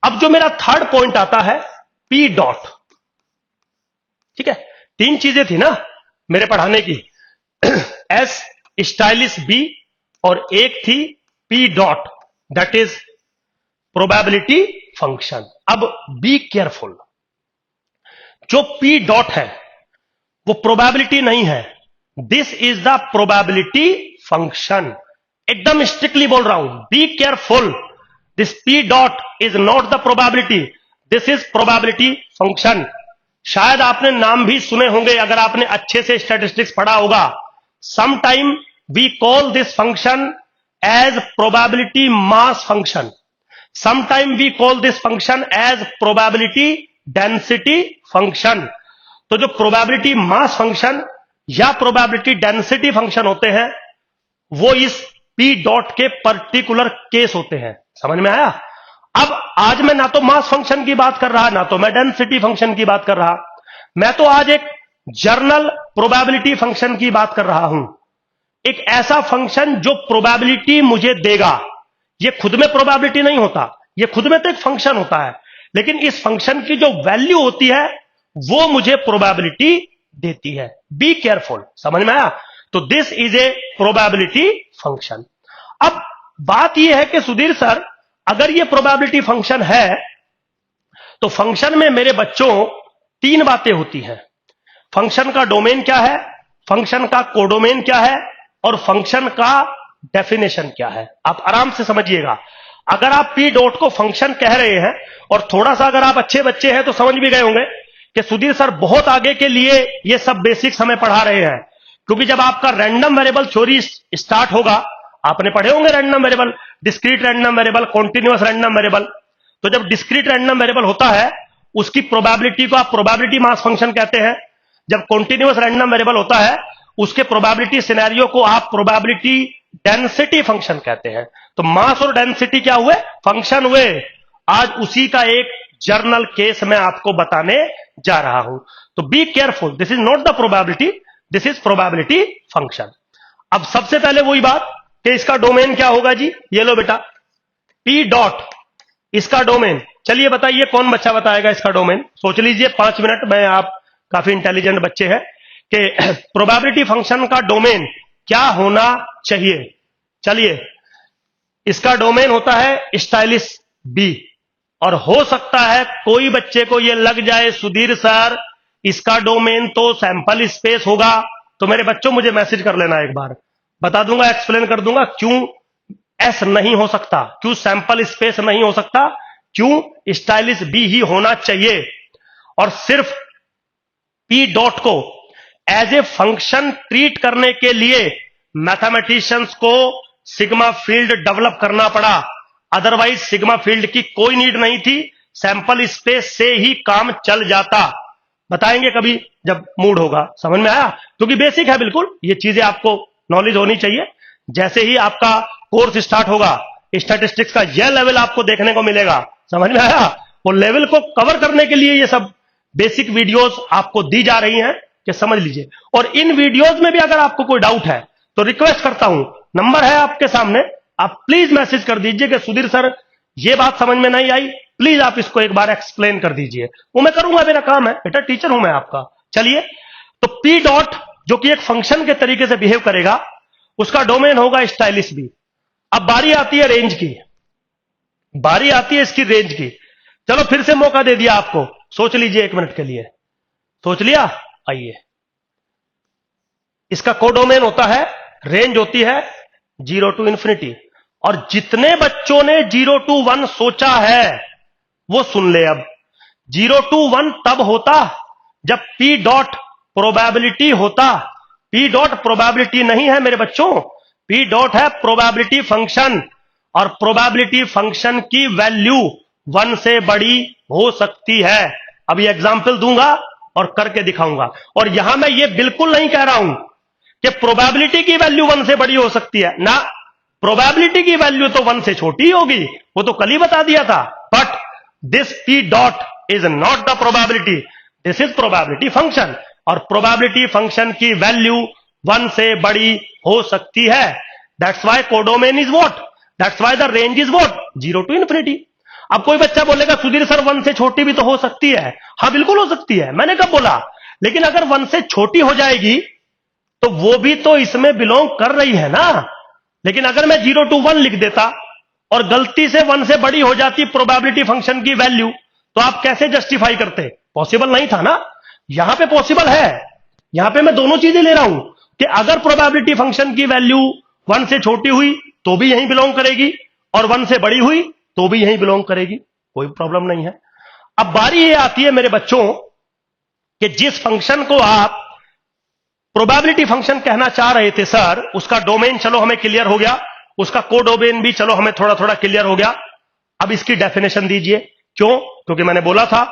अब जो मेरा थर्ड पॉइंट आता है, पी डॉट। ठीक है, तीन चीजें थी ना मेरे पढ़ाने की, एस स्टाइलिश बी, और एक थी P dot, that is probability function. अब बी केयरफुल, जो पी डॉट है वो प्रोबेबिलिटी नहीं है, this is the probability function. एकदम स्ट्रिक्टली बोल रहा हूं, be careful, this P dot is not the probability, this is probability function. शायद आपने नाम भी सुने होंगे, अगर आपने अच्छे से स्टैटिस्टिक्स पढ़ा होगा। Sometime we call this function as probability mass function, sometime we call this function as probability density function. तो जो प्रोबेबिलिटी मास फंक्शन या प्रोबेबिलिटी डेंसिटी फंक्शन होते हैं, वो इस पी डॉट के पर्टिकुलर केस होते हैं। समझ में आया? अब आज मैं ना तो मास फंक्शन की बात कर रहा, ना तो मैं डेंसिटी फंक्शन की बात कर रहा, मैं तो आज एक जर्नल प्रोबेबिलिटी फंक्शन की बात कर रहा हूं। एक ऐसा फंक्शन जो प्रोबेबिलिटी मुझे देगा। ये खुद में प्रोबेबिलिटी नहीं होता, ये खुद में तो एक फंक्शन होता है, लेकिन इस फंक्शन की जो वैल्यू होती है वो मुझे प्रोबेबिलिटी देती है। Be careful. समझ में आया? तो this is a probability function. अब बात यह है कि सुधीर सर, अगर ये प्रोबेबिलिटी फंक्शन है तो फंक्शन में मेरे बच्चों तीन बातें होती हैं। फंक्शन का डोमेन क्या है, फंक्शन का कोडोमेन क्या है, और फंक्शन का डेफिनेशन क्या है। आप आराम से समझिएगा। अगर आप पी डॉट को फंक्शन कह रहे हैं, और थोड़ा सा अगर आप अच्छे बच्चे हैं तो समझ भी गए होंगे कि सुधीर सर बहुत आगे के लिए ये सब बेसिक्स हमें पढ़ा रहे हैं। क्योंकि जब आपका रैंडम वेरिएबल थ्योरी स्टार्ट होगा, आपने पढ़े होंगे random variable, discrete random variable, continuous random variable. तो जब डिस्क्रीट रैंडम वेरिएबल होता है, उसकी प्रोबेबिलिटी को आप प्रोबेबिलिटी मास फंक्शन कहते हैं। जब कॉन्टिन्यूअस रैंडम वेरिएबल होता है, उसके प्रोबेबिलिटी सिनेरियो को आप प्रोबेबिलिटी डेंसिटी फंक्शन कहते हैं। तो मास और डेंसिटी क्या हुए? फंक्शन हुए। आज उसी का एक जर्नल केस मैं आपको बताने जा रहा हूं। तो be careful, this is not the probability, this is probability function. अब सबसे पहले वही बात कि इसका डोमेन क्या होगा जी। ये लो बेटा, पी डॉट, इसका डोमेन। चलिए बताइए, कौन बच्चा बताएगा इसका डोमेन? सोच लीजिए 5 मिनट में, आप काफी इंटेलिजेंट बच्चे हैं, कि प्रोबेबिलिटी फंक्शन का डोमेन क्या होना चाहिए। चलिए, इसका डोमेन होता है स्टाइलिश बी। और हो सकता है कोई बच्चे को यह लग जाए, सुधीर सर इसका डोमेन तो सैंपल स्पेस होगा। तो मेरे बच्चों मुझे मैसेज कर लेना, एक बार बता दूंगा, एक्सप्लेन कर दूंगा क्यों एस नहीं हो सकता, क्यों सैंपल स्पेस नहीं हो सकता, क्यों स्टाइलिश बी ही होना चाहिए। और सिर्फ पी डॉट को एज ए फंक्शन ट्रीट करने के लिए मैथमेटिशियंस को सिग्मा फील्ड डेवलप करना पड़ा। अदरवाइज सिग्मा फील्ड की कोई नीड नहीं थी, सैंपल स्पेस से ही काम चल जाता। बताएंगे कभी जब मूड होगा। समझ में आया? क्योंकि बेसिक है बिल्कुल, ये चीजें आपको नॉलेज होनी चाहिए। जैसे ही आपका कोर्स स्टार्ट होगा, स्टैटिस्टिक्स का यह लेवल आपको देखने को मिलेगा। समझ में आया? वो लेवल को कवर करने के लिए ये सब बेसिक वीडियोस आपको दी जा रही हैं कि समझ लीजिए। और इन वीडियोस में भी अगर आपको कोई डाउट है तो रिक्वेस्ट करता हूं, नंबर है आपके सामने, आप प्लीज मैसेज कर दीजिए कि सुधीर सर ये बात समझ में नहीं आई, प्लीज आप इसको एक बार एक्सप्लेन कर दीजिए। वो मैं करूंगा, मेरा काम है बेटा, टीचर हूं मैं आपका। चलिए, तो पी डॉट जो कि एक फंक्शन के तरीके से बिहेव करेगा, उसका डोमेन होगा स्टाइलिश बी। अब बारी आती है रेंज की। बारी आती है इसकी रेंज की। चलो फिर से मौका दे दिया आपको, सोच लीजिए 1 मिनट के लिए, सोच लिया। आइए, इसका कोडोमेन होता है, रेंज होती है 0 टू इंफिनिटी। और जितने बच्चों ने 0 टू 1 सोचा है वो सुन ले। अब 0 टू 1 तब होता जब P डॉट प्रोबेबिलिटी होता। P डॉट प्रोबेबिलिटी नहीं है मेरे बच्चों, P डॉट है प्रोबेबिलिटी फंक्शन, और प्रोबेबिलिटी फंक्शन की वैल्यू 1 से बड़ी हो सकती है। अभी एग्जाम्पल दूंगा और करके दिखाऊंगा। और यहां मैं ये बिल्कुल नहीं कह रहा हूं कि प्रोबेबिलिटी की वैल्यू 1 से बड़ी हो सकती है ना, प्रोबेबिलिटी की वैल्यू तो 1 से छोटी ही होगी, वो तो कल ही बता दिया था। But this P dot is not the probability, this is probability function, और प्रोबेबिलिटी फंक्शन की वैल्यू 1 से बड़ी हो सकती है। That's why codomain is what, that's why the range is what, 0 to infinity. अब कोई बच्चा बोलेगा सुधीर सर 1 से छोटी भी तो हो सकती है। हाँ बिल्कुल हो सकती है, मैंने कब बोला, लेकिन अगर 1 से छोटी हो जाएगी तो वो भी तो इसमें बिलोंग कर रही है ना। लेकिन अगर मैं 0 टू 1 लिख देता और गलती से 1 से बड़ी हो जाती प्रोबेबिलिटी फंक्शन की वैल्यू, तो आप कैसे जस्टिफाई करते? पॉसिबल नहीं था ना। यहां पे पॉसिबल है, यहां पे मैं दोनों चीजें ले रहा हूं कि अगर प्रोबेबिलिटी फंक्शन की वैल्यू 1 से छोटी हुई तो भी यहीं बिलोंग करेगी, और 1 से बड़ी हुई तो भी यहीं बिलोंग करेगी, कोई प्रॉब्लम नहीं है। अब बारी ये आती है मेरे बच्चों कि जिस फंक्शन को आप प्रोबेबिलिटी फंक्शन कहना चाह रहे थे सर, उसका डोमेन चलो हमें क्लियर हो गया, उसका कोडोमेन भी चलो हमें थोड़ा थोड़ा क्लियर हो गया। अब इसकी डेफिनेशन दीजिए। क्यों? क्योंकि मैंने बोला था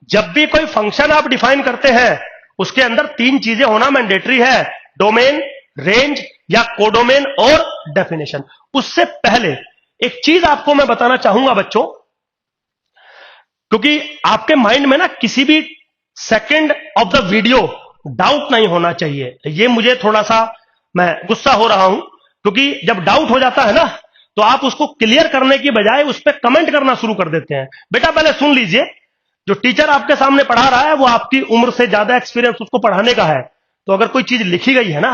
जब भी कोई फंक्शन आप डिफाइन करते हैं उसके अंदर 3 चीजें होना मैंडेटरी है, डोमेन, रेंज या कोडोमेन और डेफिनेशन। उससे पहले एक चीज आपको मैं बताना चाहूंगा बच्चों, क्योंकि आपके माइंड में ना किसी भी second of the video doubt नहीं होना चाहिए। ये मुझे थोड़ा सा, मैं गुस्सा हो रहा हूं क्योंकि जब डाउट हो जाता है ना तो आप उसको क्लियर करने की बजाय उस पर कमेंट करना शुरू कर देते हैं। बेटा पहले सुन लीजिए, जो टीचर आपके सामने पढ़ा रहा है वो आपकी उम्र से ज्यादा एक्सपीरियंस उसको पढ़ाने का है, तो अगर कोई चीज लिखी गई है ना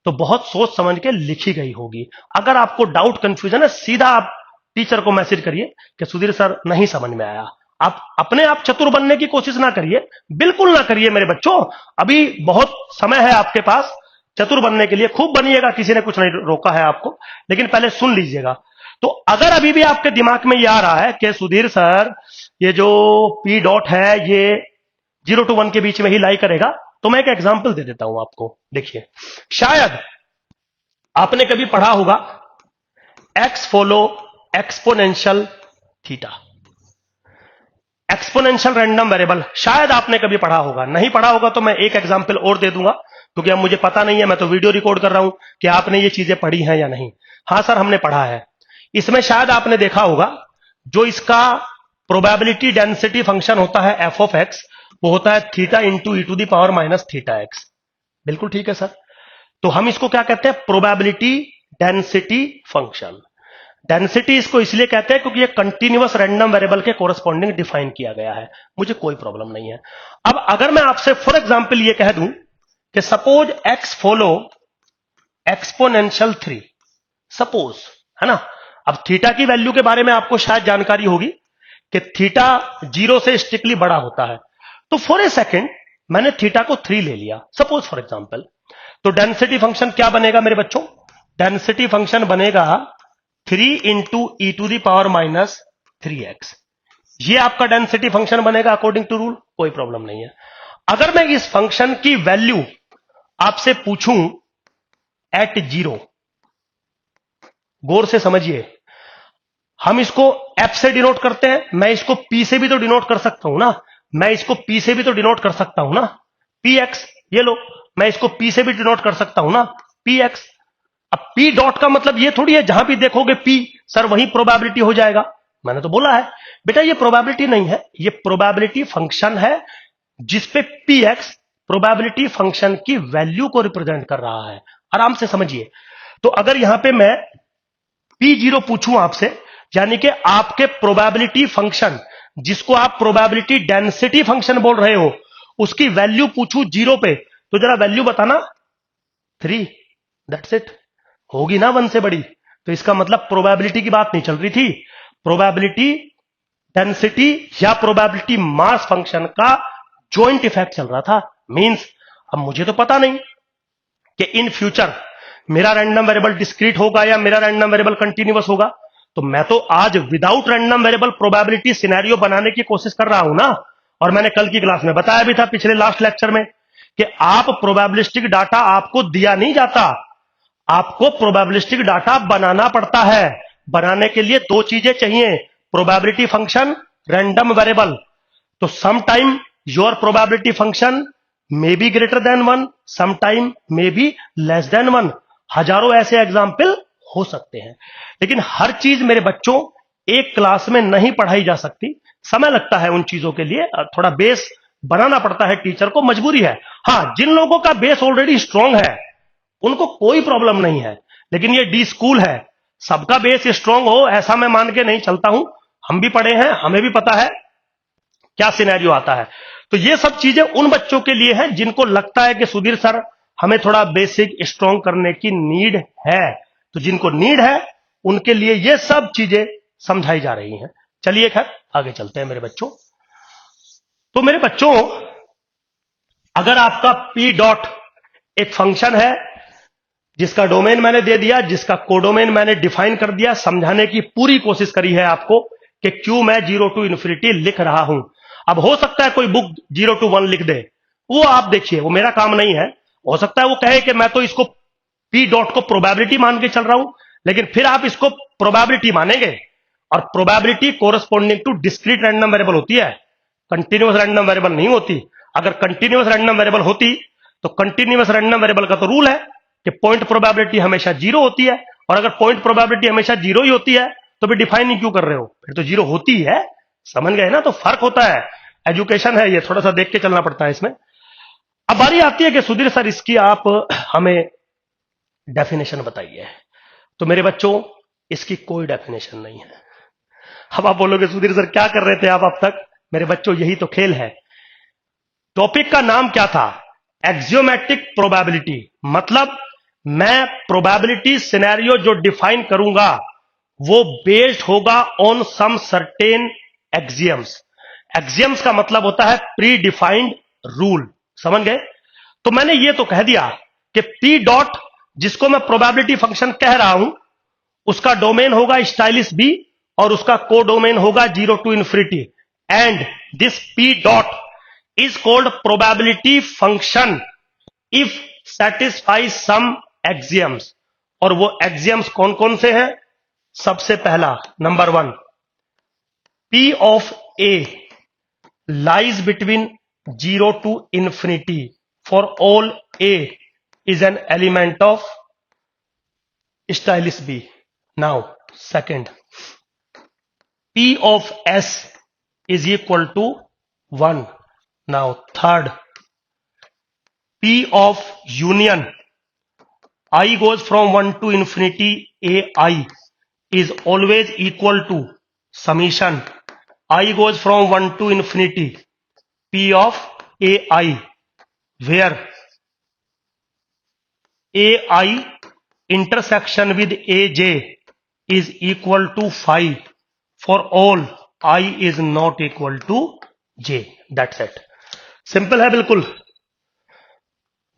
तो बहुत सोच समझ के लिखी गई होगी। अगर आपको डाउट कंफ्यूजन है, सीधा आप टीचर को मैसेज करिए कि सुधीर सर नहीं समझ में आया। आप अपने आप चतुर बनने की कोशिश ना करिए, बिल्कुल ना करिए मेरे बच्चों। अभी बहुत समय है आपके पास चतुर बनने के लिए, खूब बनिएगा, किसी ने कुछ नहीं रोका है आपको, लेकिन पहले सुन लीजिएगा। तो अगर अभी भी आपके दिमाग में ये आ रहा है कि सुधीर सर ये जो P डॉट है ये 0 टू 1 के बीच में ही लाई करेगा, तो मैं एक एग्जांपल दे देता हूं आपको। देखिए, शायद आपने कभी पढ़ा होगा x follow exponential theta, exponential random variable, शायद आपने कभी पढ़ा होगा। नहीं पढ़ा होगा तो मैं एक एग्जांपल और दे दूंगा, क्योंकि अब मुझे पता नहीं है, मैं तो वीडियो रिकॉर्ड कर रहा हूं कि आपने ये चीजें पढ़ी हैं या नहीं। हां सर हमने पढ़ा है। इसमें शायद आपने देखा होगा जो इसका प्रोबेबिलिटी डेंसिटी फंक्शन होता है एफ ऑफ एक्स, वो होता है theta into e to the power minus theta x. बिल्कुल ठीक है सर। तो हम इसको क्या कहते हैं? Probability density function. डेंसिटी इसको इसलिए कहते हैं क्योंकि ये कंटिन्यूअस रैंडम वेरिएबल के कोरस्पॉन्डिंग डिफाइन किया गया है। मुझे कोई प्रॉब्लम नहीं है। अब अगर मैं आपसे फॉर एग्जांपल ये कह दूं कि suppose x follow exponential 3, suppose, है ना। अब थीटा की वैल्यू के बारे में आपको शायद जानकारी होगी कि थीटा 0 से स्ट्रिक्टली बड़ा होता है। तो फॉर ए सेकेंड मैंने थीटा को 3 ले लिया, सपोज फॉर एग्जांपल। तो डेंसिटी फंक्शन क्या बनेगा मेरे बच्चों? डेंसिटी फंक्शन बनेगा 3 into e to the power minus 3x। ये आपका डेंसिटी फंक्शन बनेगा अकॉर्डिंग टू रूल, कोई प्रॉब्लम नहीं है। अगर मैं इस फंक्शन की वैल्यू आपसे पूछूं एट 0, गौर से समझिए, हम इसको f से डिनोट करते हैं, मैं इसको p से भी तो डिनोट कर सकता हूं ना, मैं इसको p से भी तो डिनोट कर सकता हूं ना, px। ये लो, मैं इसको p से भी डिनोट कर सकता हूं ना, px। अब p डॉट का मतलब ये थोड़ी है जहां भी देखोगे p सर वहीं प्रोबेबिलिटी हो जाएगा। मैंने तो बोला है बेटा ये प्रोबेबिलिटी नहीं है, ये प्रोबेबिलिटी फंक्शन है जिसपे px प्रोबेबिलिटी फंक्शन की वैल्यू को रिप्रेजेंट कर रहा है। आराम से समझिए। तो अगर यहां पे मैं p0 पूछूं आपसे, यानी कि आपके प्रोबेबिलिटी फंक्शन जिसको आप प्रोबेबिलिटी डेंसिटी फंक्शन बोल रहे हो, उसकी वैल्यू पूछूं 0 पे, तो जरा वैल्यू बताना 3, दैट्स इट। होगी ना 1 से बड़ी, तो इसका मतलब प्रोबेबिलिटी की बात नहीं चल रही थी, प्रोबेबिलिटी डेंसिटी या प्रोबेबिलिटी मास फंक्शन का जॉइंट इफेक्ट चल रहा था। मींस अब मुझे तो पता नहीं कि इन फ्यूचर मेरा रैंडम वेरिएबल डिस्क्रीट होगा या मेरा रैंडम वेरिएबल कंटिन्यूअस होगा, तो मैं तो आज without random variable probability scenario बनाने की कोशिश कर रहा हूं ना। और मैंने कल की क्लास में बताया भी था, पिछले लास्ट लेक्चर में, कि आप प्रोबेबिलिस्टिक डाटा आपको दिया नहीं जाता, आपको प्रोबेबिलिस्टिक डाटा बनाना पड़ता है। बनाने के लिए दो चीजें चाहिए, प्रोबेबिलिटी फंक्शन, रैंडम वेरिएबल। तो some time your probability function may be greater than 1, some time may be less than 1। हजारों ऐसे एग्जाम्पल हो सकते हैं, लेकिन हर चीज मेरे बच्चों एक क्लास में नहीं पढ़ाई जा सकती, समय लगता है उन चीजों के लिए, थोड़ा बेस बनाना पड़ता है, टीचर को मजबूरी है। हां, जिन लोगों का बेस ऑलरेडी स्ट्रांग है उनको कोई प्रॉब्लम नहीं है, लेकिन ये डी स्कूल है, सबका बेस स्ट्रांग हो ऐसा मैं मान के नहीं चलता हूं। हम भी पढ़े हैं, हमें भी पता है क्या सिनेरियो आता है। तो ये सब चीजें उन बच्चों के लिए हैं जिनको लगता है कि सुधीर सर हमें थोड़ा बेसिक स्ट्रांग करने की नीड है। तो जिनको नीड है उनके लिए ये सब चीजें समझाई जा रही हैं। चलिए खैर आगे चलते हैं मेरे बच्चों। तो मेरे बच्चों, अगर आपका पी डॉट एक फंक्शन है जिसका डोमेन मैंने दे दिया, जिसका कोडोमेन मैंने डिफाइन कर दिया, समझाने की पूरी कोशिश करी है आपको कि क्यों मैं 0 to इन्फिनिटी लिख रहा हूं। अब हो सकता है कोई बुक 0 to 1 लिख दे, वो आप देखिए, वो मेरा काम नहीं है। हो सकता है वो कहे कि मैं तो इसको पी डॉट को प्रोबेबिलिटी मान के चल रहा हूं, लेकिन फिर आप इसको प्रोबेबिलिटी मानेंगे, और probability corresponding to discrete random variable होती है, कंटिन्यूअस रैंडम वेरिएबल नहीं होती। अगर कंटिन्यूअस रैंडम वेरिएबल होती तो कंटिन्यूअस रैंडम वेरिएबल का तो रूल है कि पॉइंट प्रोबेबिलिटी हमेशा 0 होती है, और अगर पॉइंट प्रोबेबिलिटी हमेशा 0 ही होती है तो फिर डिफाइन नहीं क्यों कर रहे हो, फिर तो 0 होती है। समझ गए ना? तो फर्क होता है, एजुकेशन है, ये थोड़ा सा देख के चलना पड़ता है इसमें। अब बारी आती है कि सुधीर सर इसकी आप हमें डेफिनेशन बताइए। तो मेरे बच्चों, इसकी कोई डेफिनेशन नहीं है। अब आप बोलोगे सुधीर सर क्या कर रहे थे आप अब तक? मेरे बच्चों, यही तो खेल है। टॉपिक का नाम क्या था? एक्सियोमेट्रिक प्रोबेबिलिटी। मतलब मैं प्रोबेबिलिटी सिनेरियो जो डिफाइन करूंगा वो बेस्ड होगा on some certain axioms. Axioms का मतलब होता है प्री डिफाइंड रूल। समझ गए? तो मैंने ये तो कह दिया कि पी डॉट, जिसको मैं प्रोबेबिलिटी फंक्शन कह रहा हूं, उसका डोमेन होगा स्टाइलिश बी और उसका कोडोमेन होगा 0 to infinity, and this P dot is called probability function if satisfies some axioms। और वो axioms कौन कौन से हैं? सबसे पहला, number 1, P of A lies between 0 to infinity for all A is an element of stylus B। Now second, P of S is equal to 1। Now third, P of union, I goes from 1 to infinity AI is always equal to summation I goes from 1 to infinity P of AI, where AI intersection with AJ is equal to phi for all I is not equal to J। That's it। Simple है बिल्कुल।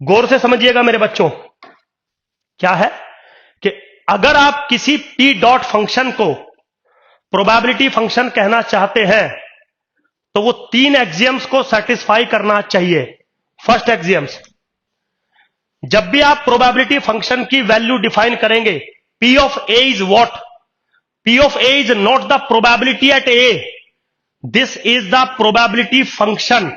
गौर से समझिएगा मेरे बच्चों, क्या है कि अगर आप किसी पी डॉट फंक्शन को प्रोबेबिलिटी फंक्शन कहना चाहते हैं तो वो 3 एक्सियम्स को सेटिस्फाई करना चाहिए। फर्स्ट एक्सियम्स, जब भी आप प्रोबेबिलिटी फंक्शन की वैल्यू डिफाइन करेंगे, P of A is what? P of A is not the probability at A, this is the probability function,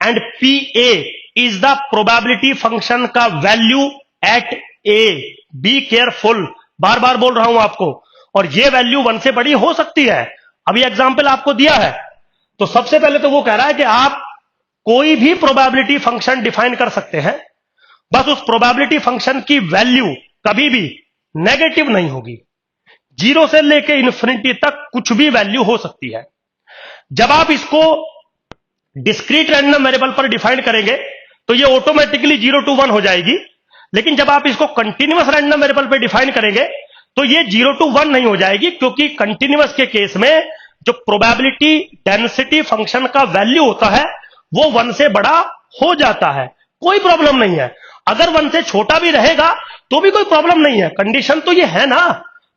and PA is the probability function का value at A। Be careful, बार बार बोल रहा हूं आपको, और ये वैल्यू 1 से बड़ी हो सकती है। अभी एग्जाम्पल आपको दिया है, तो सबसे पहले तो वो कह रहा है कि आप कोई भी प्रोबेबिलिटी फंक्शन डिफाइन कर सकते हैं, बस उस प्रोबेबिलिटी फंक्शन की वैल्यू कभी भी नेगेटिव नहीं होगी। 0 से लेके इन्फिनिटी तक कुछ भी वैल्यू हो सकती है। जब आप इसको डिस्क्रीट रैंडम वेरिएबल पर डिफाइन करेंगे तो ये ऑटोमेटिकली 0 to 1 हो जाएगी, लेकिन जब आप इसको कंटिन्यूअस रैंडम वेरिएबल पर डिफाइन करेंगे तो ये 0 to 1 नहीं हो जाएगी, क्योंकि कंटिन्यूअस के केस में जो प्रोबेबिलिटी डेंसिटी फंक्शन का वैल्यू होता है वो 1 से बड़ा हो जाता है, कोई प्रॉब्लम नहीं है। अगर 1 से छोटा भी रहेगा तो भी कोई प्रॉब्लम नहीं है, कंडीशन तो ये है ना।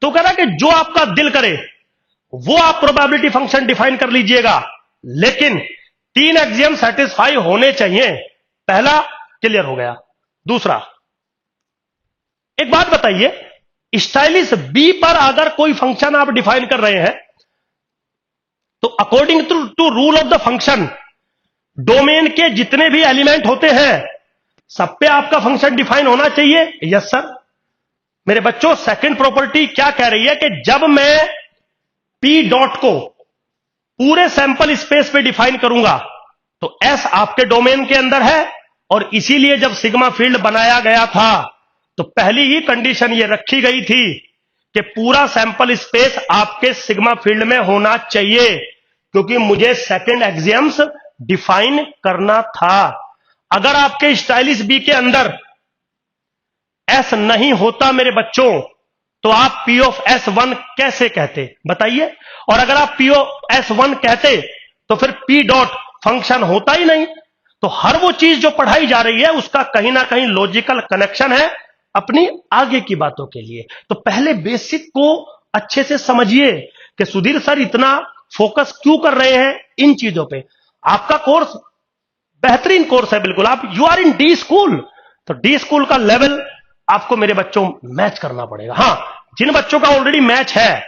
तो कह रहा कि जो आपका दिल करे वो आप प्रोबेबिलिटी फंक्शन डिफाइन कर लीजिएगा, लेकिन 3 एक्सियम सेटिस्फाई होने चाहिए। पहला क्लियर हो गया। दूसरा, एक बात बताइए, स्टाइलिश बी पर अगर कोई फंक्शन आप डिफाइन कर रहे हैं तो according to rule of the function domain के जितने भी एलिमेंट होते हैं सब पे आपका फंक्शन डिफाइन होना चाहिए। Yes sir. मेरे बच्चों, सेकंड प्रॉपर्टी क्या कह रही है कि जब मैं पी डॉट को पूरे सैंपल स्पेस पे डिफाइन करूंगा तो एस आपके डोमेन के अंदर है, और इसीलिए जब सिग्मा फील्ड बनाया गया था तो पहली ही कंडीशन ये रखी गई थी कि पूरा सैंपल स्पेस आपके सिग्मा फील्ड में होना चाहिए, क्योंकि मुझे सेकंड एक्सियम्स डिफाइन करना था। अगर आपके स्टाइलिश बी के अंदर एस नहीं होता मेरे बच्चों तो आप पी ऑफ एस वन कैसे कहते, बताइए। और अगर आप पी ऑफ एस वन कहते तो फिर पी डॉट फंक्शन होता ही नहीं। तो हर वो चीज जो पढ़ाई जा रही है उसका कहीं ना कहीं लॉजिकल कनेक्शन है अपनी आगे की बातों के लिए। तो पहले बेसिक को अच्छे से समझिए कि सुधीर सर इतना फोकस क्यों कर रहे हैं इन चीजों पे। आपका कोर्स बेहतरीन कोर्स है, बिल्कुल। आप you are in D school, तो डी स्कूल का लेवल आपको मेरे बच्चों मैच करना पड़ेगा। हां, जिन बच्चों का ऑलरेडी मैच है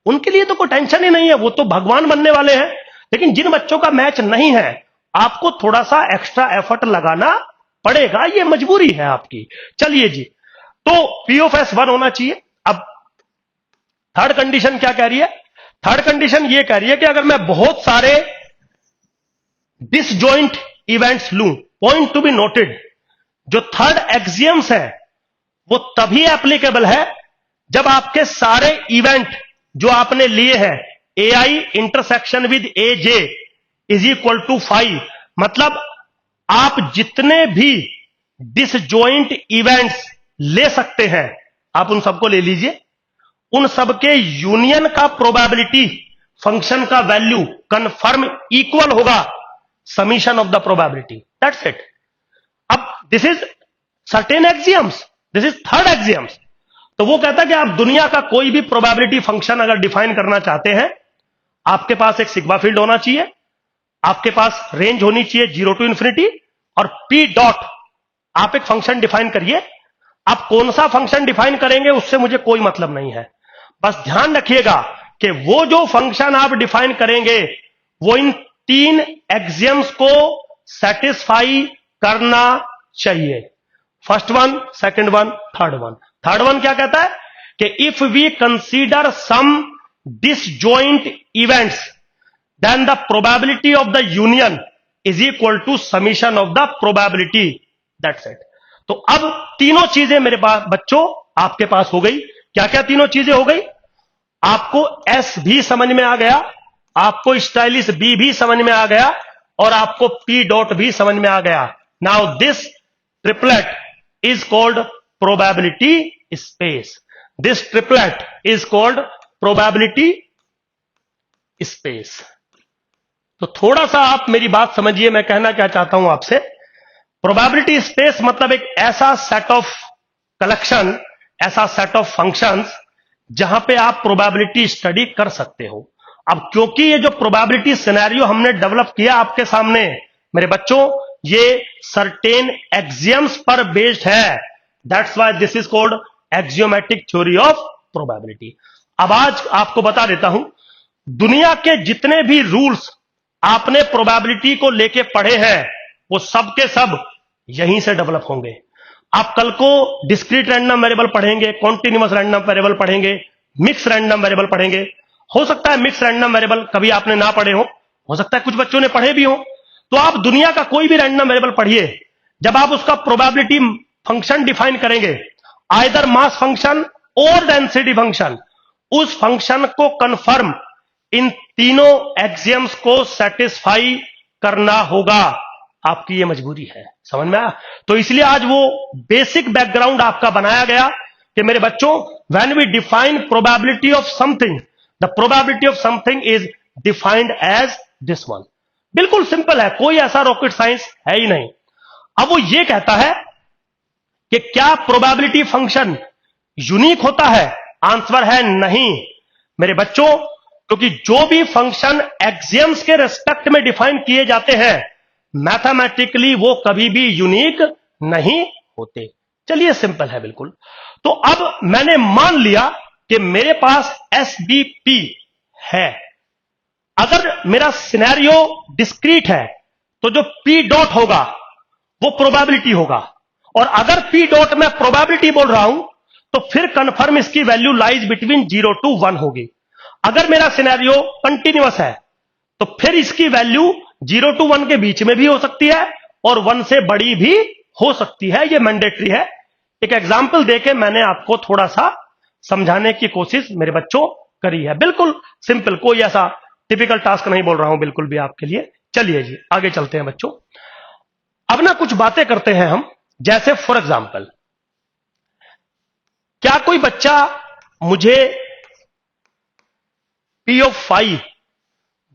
उनके लिए तो कोई टेंशन ही नहीं है, वो तो भगवान बनने वाले हैं। लेकिन जिन बच्चों का मैच नहीं है आपको थोड़ा सा एक्स्ट्रा एफर्ट लगाना पड़ेगा, ये मजबूरी है आपकी। चलिए जी, तो पी ऑफ एस वन होना चाहिए। अब थर्ड कंडीशन क्या कह रही है? थर्ड कंडीशन ये कह रही है कि अगर मैं बहुत सारे डिसजॉइंट इवेंट्स लूं, पॉइंट टू बी नोटेड, जो थर्ड एक्सियम्स है वो तभी एप्लीकेबल है जब आपके सारे इवेंट जो आपने लिए हैं A I intersection with A J is equal to 5, मतलब आप जितने भी डिसजॉइंट इवेंट्स ले सकते हैं आप उन सबको ले लीजिए, उन सबके यूनियन का प्रोबेबिलिटी फंक्शन का वैल्यू कंफर्म इक्वल होगा summation of the probability, that's it. अब this is certain axioms, this is third axioms. तो वो कहता है कि आप दुनिया का कोई भी प्रोबेबिलिटी फंक्शन अगर डिफाइन करना चाहते हैं, आपके पास एक सिग्मा फील्ड होना चाहिए, आपके पास रेंज होनी चाहिए 0 टू इंफिनिटी, और पी डॉट आप एक फंक्शन डिफाइन करिए। आप कौन सा फंक्शन डिफाइन करेंगे उससे मुझे कोई मतलब नहीं है, बस ध्यान रखिएगा कि वो जो फंक्शन आप डिफाइन करेंगे वो इन 3 एक्सियम्स को सेटिस्फाई करना चाहिए। First one, second one, third one. Third one क्या कहता है कि if we consider some disjoint events then the probability of the union is equal to summation of the probability, that's it. तो अब तीनों चीजें मेरे पास बच्चों आपके पास हो गई। क्या क्या तीनों चीजें हो गई? आपको एस भी समझ में आ गया, आपको स्टाइलिश बी भी समझ में आ गया, और आपको पी डॉट भी समझ में आ गया। Now this triplet is called probability space. This triplet is called probability space. तो थोड़ा सा आप मेरी बात समझिए, मैं कहना क्या चाहता हूं आपसे। प्रोबेबिलिटी स्पेस मतलब एक ऐसा सेट ऑफ कलेक्शन, ऐसा सेट ऑफ फंक्शंस जहां पे आप प्रोबेबिलिटी स्टडी कर सकते हो। अब क्योंकि ये जो प्रोबेबिलिटी सिनेरियो हमने डेवलप किया आपके सामने मेरे बच्चों, ये सर्टेन एक्सियम्स पर बेस्ड है, that's why this is called axiomatic theory of probability. अब आज आपको बता देता हूं, दुनिया के जितने भी रूल्स आपने प्रोबेबिलिटी को लेके पढ़े हैं वो सब के सब यहीं से डेवलप होंगे। आप कल को डिस्क्रीट रैंडम वेरिएबल पढ़ेंगे, कॉन्टिन्यूअस रैंडम वेरिएबल पढ़ेंगे, मिक्स रैंडम वेरिएबल पढ़ेंगे। हो सकता है मिक्स रैंडम वेरिएबल कभी आपने ना पढ़े हो सकता है कुछ बच्चों ने पढ़े भी हो। तो आप दुनिया का कोई भी रैंडम वेरिएबल पढ़िए, जब आप उसका प्रोबेबिलिटी फंक्शन डिफाइन करेंगे, आइदर मास फंक्शन और डेंसिटी फंक्शन, उस फंक्शन को कंफर्म इन तीनों एक्सियम्स को सेटिस्फाई करना होगा। आपकी ये मजबूरी है, समझ में आया? तो इसलिए आज वो बेसिक बैकग्राउंड आपका बनाया गया कि मेरे बच्चों when we define probability of something, the probability of something is defined as this one. बिल्कुल सिंपल है, कोई ऐसा रॉकेट साइंस है ही नहीं। अब वो ये कहता है कि क्या प्रोबेबिलिटी फंक्शन यूनिक होता है? आंसर है नहीं मेरे बच्चों, क्योंकि जो भी फंक्शन एक्सियम्स के रेस्पेक्ट में डिफाइन किए जाते हैं मैथमेटिकली वो कभी भी यूनिक नहीं होते। चलिए सिंपल है बिल्कुल। तो अब मैंने मान लिया कि मेरे पास एसबीपी है। अगर मेरा सिनेरियो डिस्क्रीट है तो जो पी डॉट होगा वो प्रोबेबिलिटी होगा, और अगर पी डॉट में प्रोबेबिलिटी बोल रहा हूं तो फिर कंफर्म इसकी वैल्यू लाइज बिटवीन 0 to 1 होगी। अगर मेरा सिनेरियो कंटिन्यूअस है तो फिर इसकी वैल्यू 0 to 1 के बीच में भी हो सकती है और 1 से बड़ी भी हो सकती है, यह मैंडेटरी है। एक एग्जाम्पल देके मैंने आपको थोड़ा सा समझाने की कोशिश मेरे बच्चों करी है। बिल्कुल सिंपल, कोई ऐसा टिपिकल टास्क नहीं बोल रहा हूं बिल्कुल भी आपके लिए। चलिए जी आगे चलते हैं बच्चों। अब ना कुछ बातें करते हैं हम, जैसे फॉर एग्जाम्पल, क्या कोई बच्चा मुझे P of 5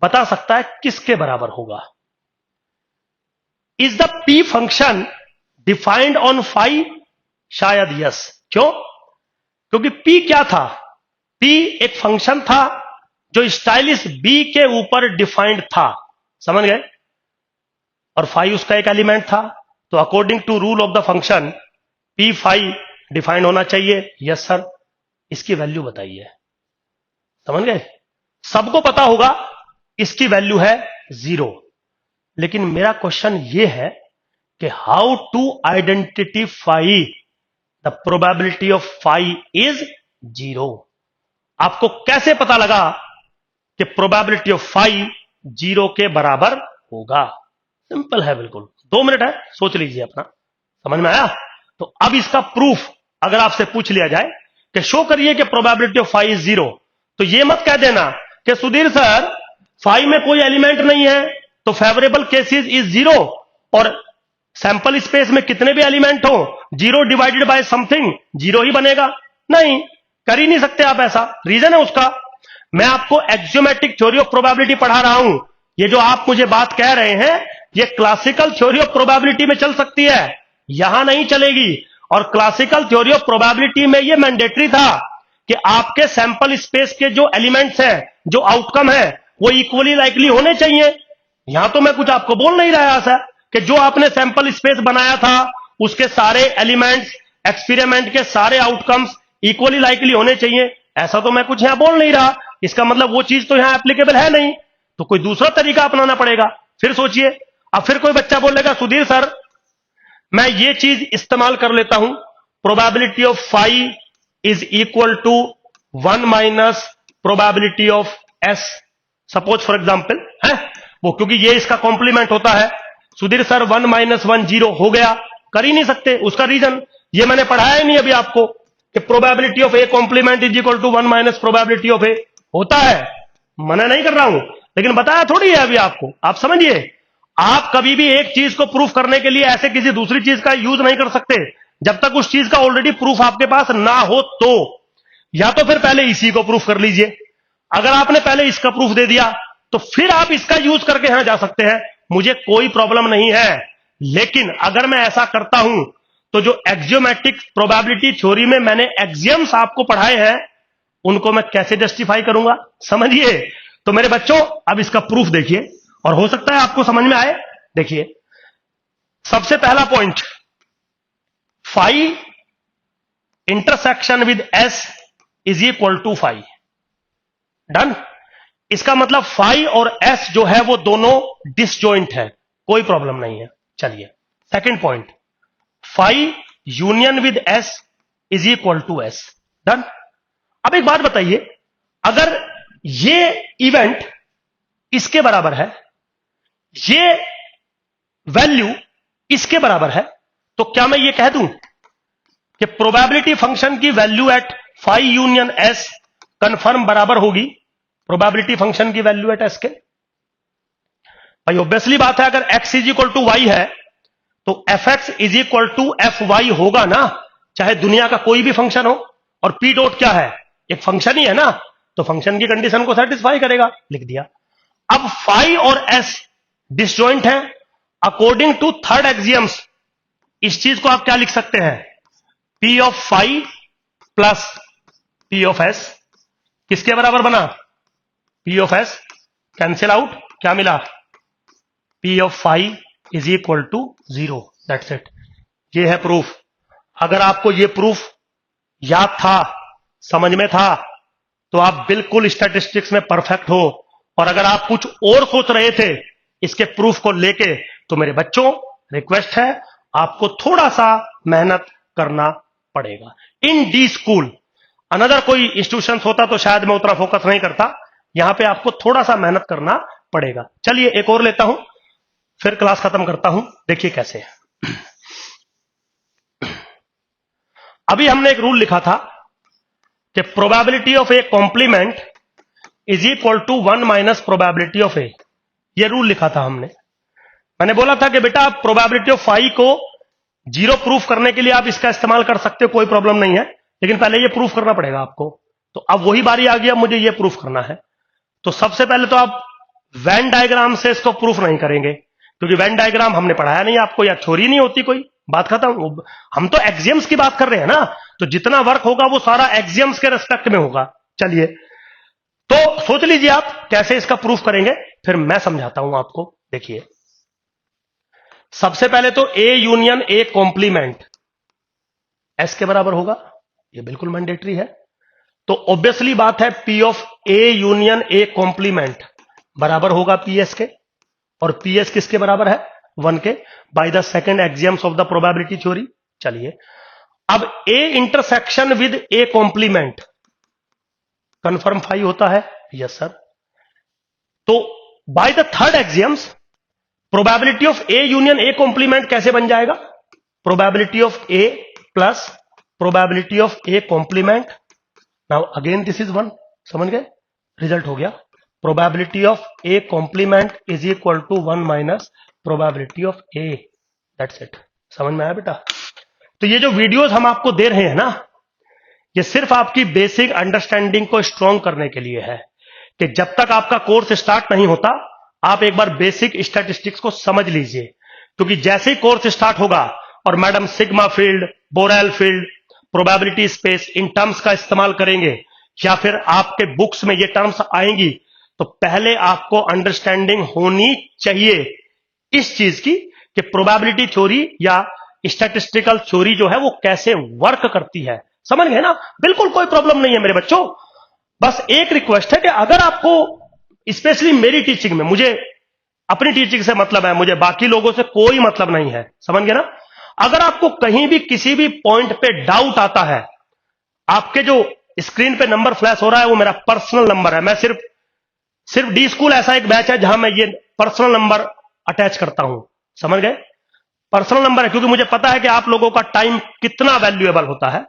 बता सकता है किसके बराबर होगा? Is the P function defined on 5? शायद यस। क्यों? क्योंकि P क्या था? P एक फंक्शन था जो स्टाइलिश B के ऊपर डिफाइंड था, समझ गए? और 5 उसका एक एलिमेंट था, तो according to rule of the function P5 defined होना चाहिए। Yes sir. इसकी वैल्यू बताइए, समझ गए? सबको पता होगा इसकी वैल्यू है 0, लेकिन मेरा क्वेश्चन यह है कि how to identify the probability of 5 is 0। आपको कैसे पता लगा कि प्रोबेबिलिटी ऑफ 5 0 के बराबर होगा? सिंपल है बिल्कुल, 2 मिनट है, सोच लीजिए अपना। समझ में आया? तो अब इसका प्रूफ अगर आपसे पूछ लिया जाए कि शो करिए कि प्रोबेबिलिटी ऑफ 5 इज 0, तो ये मत कह देना कि सुधीर सर 5 में कोई एलिमेंट नहीं है तो फेवरेबल केसेस इज 0, और सैंपल स्पेस में कितने भी एलिमेंट हो 0 डिवाइडेड बाय समथिंग 0 ही बनेगा। नहीं, कर ही नहीं सकते आप ऐसा। रीजन है उसका, मैं आपको एक्सियोमेटिक थ्योरी ऑफ प्रोबेबिलिटी पढ़ा रहा हूं। ये जो आप मुझे बात कह रहे हैं ये क्लासिकल थ्योरी ऑफ प्रोबेबिलिटी में चल सकती है, यहां नहीं चलेगी। और क्लासिकल थ्योरी ऑफ प्रोबेबिलिटी में ये मैंडेटरी था कि आपके सैंपल स्पेस के जो एलिमेंट्स हैं, जो आउटकम है, वो इक्वली लाइकली होने चाहिए। यहां तो मैं कुछ आपको बोल नहीं रहा ऐसा कि जो आपने सैंपल स्पेस बनाया था उसके सारे एलिमेंट्स, एक्सपेरिमेंट के सारे आउटकम्स इक्वली लाइकली होने चाहिए, ऐसा तो मैं कुछ यहां बोल नहीं रहा। इसका मतलब वो चीज तो यहां एप्लीकेबल है नहीं, तो कोई दूसरा तरीका अपनाना पड़ेगा। फिर सोचिए, अब फिर कोई बच्चा बोलेगा सुधीर सर मैं ये चीज इस्तेमाल कर लेता हूं, probability of 5 is equal to 1 minus probability of S, suppose for example है वो, क्योंकि ये इसका कॉम्प्लीमेंट होता है। सुधीर सर 1 माइनस 1 0 हो गया, कर ही नहीं सकते। उसका रीजन ये मैंने पढ़ाया ही नहीं अभी आपको कि probability of A complement is equal to 1 minus probability of A होता है। मना नहीं कर रहा हूं, लेकिन बताया थोड़ी है अभी आपको। आप समझिए, आप कभी भी एक चीज को प्रूफ करने के लिए ऐसे किसी दूसरी चीज का यूज नहीं कर सकते जब तक उस चीज का ऑलरेडी प्रूफ आपके पास ना हो। तो या तो फिर पहले इसी को प्रूफ कर लीजिए, अगर आपने पहले इसका प्रूफ दे दिया तो फिर आप इसका यूज करके यहां जा सकते हैं, मुझे कोई प्रॉब्लम नहीं है। लेकिन अगर मैं ऐसा करता हूं तो जो एक्सियोमेटिक प्रोबेबिलिटी थ्योरी में मैंने एक्सियम्स आपको पढ़ाए हैं उनको मैं कैसे जस्टिफाई करूंगा? समझिए। तो मेरे बच्चों अब इसका प्रूफ देखिए, और हो सकता है आपको समझ में आए। देखिए, सबसे पहला point, 5 intersection with S is equal to 5। Done. इसका मतलब 5 और S जो है वो दोनों डिसजॉइंट है, कोई प्रॉब्लम नहीं है। चलिए second point, 5 union with S is equal to S। Done. अब एक बात बताइए, अगर ये इवेंट इसके बराबर है, ये वैल्यू इसके बराबर है, तो क्या मैं ये कह दूं कि प्रोबेबिलिटी फंक्शन की value at 5 union S confirm बराबर होगी प्रोबेबिलिटी फंक्शन की वैल्यू एट S के? भाई ऑब्वियसली बात है, अगर x is equal to y है तो fx is equal to fy होगा ना, चाहे दुनिया का कोई भी फंक्शन हो। और पी डॉट क्या है, एक फंक्शन ही है ना, तो फंक्शन की कंडीशन को सेटिस्फाई करेगा, लिख दिया। अब फाई और एस डिसजॉइंट है अकॉर्डिंग टू थर्ड एक्सियम्स। इस चीज को आप क्या लिख सकते हैं, P of phi plus P of S किसके बराबर बना, P of S cancel out, क्या मिला, P of phi is equal to 0। That's it, ये है प्रूफ। अगर आपको ये प्रूफ याद था, समझ में था, तो आप बिल्कुल स्टैटिस्टिक्स में परफेक्ट हो। और अगर आप कुछ और सोच रहे थे इसके प्रूफ को लेके, तो मेरे बच्चों रिक्वेस्ट है, आपको थोड़ा सा मेहनत करना पड़ेगा। इन डी स्कूल, अनदर कोई इंस्टीट्यूशन होता तो शायद मैं उतना फोकस नहीं करता, यहां पे आपको थोड़ा सा मेहनत करना पड़ेगा। चलिए एक और लेता हूं, फिर क्लास खत्म करता हूं। देखिए कैसे, अभी हमने एक रूल लिखा था कि probability of A complement is equal to 1 minus probability of A. ये रूल लिखा था हमने। मैंने बोला था कि बेटा आप प्रोबेबिलिटी ऑफ फाई को 0 प्रूफ करने के लिए आप इसका इस्तेमाल कर सकते हो, कोई प्रॉब्लम नहीं है, लेकिन पहले ये प्रूफ करना पड़ेगा आपको। तो अब वही बारी आ गया, मुझे ये प्रूफ करना है। तो सबसे पहले तो आप वेन डायग्राम से इसको प्रूफ नहीं करेंगे, क्योंकि वेन डायग्राम हमने पढ़ाया नहीं आपको, या थ्योरी नहीं होती कोई, बात खत्म। हम तो एक्सियम्स की बात कर रहे हैं ना, तो जितना वर्क होगा वो सारा एक्सियम्स के रेस्पेक्ट में होगा। चलिए तो सोच लीजिए आप कैसे इसका प्रूफ करेंगे, फिर मैं समझाता हूं आपको। देखिए सबसे पहले तो A union A complement S के बराबर होगा, ये बिल्कुल मैंडेटरी है। तो ऑब्वियसली बात है P of A union A complement बराबर होगा पी एस के, और पी एस किसके बराबर है, 1 के, by the second axioms of the probability theory. चलिए अब A intersection with A complement confirm phi होता है, यस सर। तो by the third axioms probability of A union A complement कैसे बन जाएगा, probability of A plus probability of A complement. Now again this is 1, समझ गए, result हो गया। Probability of A complement is equal to 1 minus probability of A. That's it, समझ में आया बेटा। तो ये जो वीडियोस हम आपको दे रहे हैं ना, ये सिर्फ आपकी बेसिक अंडरस्टैंडिंग को स्ट्रॉन्ग करने के लिए है, कि जब तक आपका कोर्स स्टार्ट नहीं होता आप एक बार बेसिक स्टैटिस्टिक्स को समझ लीजिए। क्योंकि जैसे ही कोर्स स्टार्ट होगा और madam sigma field, Borel field, probability space, इन टर्म्स का इस्तेमाल करेंगे, या फिर आपके बुक्स में ये टर्म्स आएंगी, तो पहले आपको अंडरस्टैंडिंग होनी चाहिए इस चीज की कि प्रोबेबिलिटी थ्योरी या स्टैटिस्टिकल थ्योरी जो है वो कैसे वर्क करती है। समझ गए ना, बिल्कुल कोई प्रॉब्लम नहीं है मेरे बच्चों। बस एक रिक्वेस्ट है कि अगर आपको, स्पेशली मेरी टीचिंग में, मुझे अपनी टीचिंग से मतलब है, मुझे बाकी लोगों से कोई मतलब नहीं है, समझ गए ना। अगर आपको कहीं भी किसी भी पॉइंट पे डाउट आता है, आपके जो स्क्रीन पे नंबर फ्लैश हो रहा है वो मेरा पर्सनल नंबर है। मैं सिर्फ डी स्कूल ऐसा एक बैच है जहां मैं ये पर्सनल नंबर अटैच करता हूं, समझ गए। पर्सनल नंबर है क्योंकि मुझे पता है कि आप लोगों का टाइम कितना वैल्यूएबल होता है,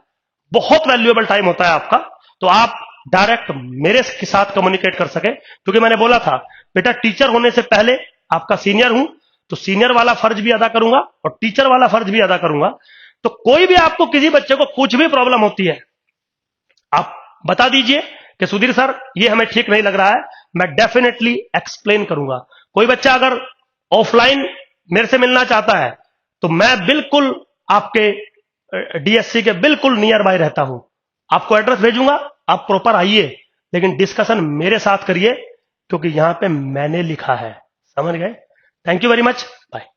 बहुत वैल्यूएबल टाइम होता है आपका। तो आप डायरेक्ट मेरे के साथ कम्युनिकेट कर सके, क्योंकि मैंने बोला था बेटा टीचर होने से पहले आपका सीनियर हूं, तो सीनियर वाला फर्ज भी अदा करूंगा और टीचर वाला फर्ज भी अदा करूंगा। तो कोई भी आपको, किसी बच्चे को कुछ भी प्रॉब्लम होती है, आप बता दीजिए कि सुधीर सर ये हमें ठीक नहीं लग रहा है, मैं डेफिनेटली एक्सप्लेन करूंगा। कोई बच्चा अगर ऑफलाइन मेरे से मिलना चाहता है तो मैं बिल्कुल आपके डीएससी के बिल्कुल नियर बाय रहता हूं, आपको एड्रेस भेजूंगा, आप प्रॉपर आइए, लेकिन डिस्कशन मेरे साथ करिए, क्योंकि यहां पे मैंने लिखा है, समझ गए। Thank you very much, bye.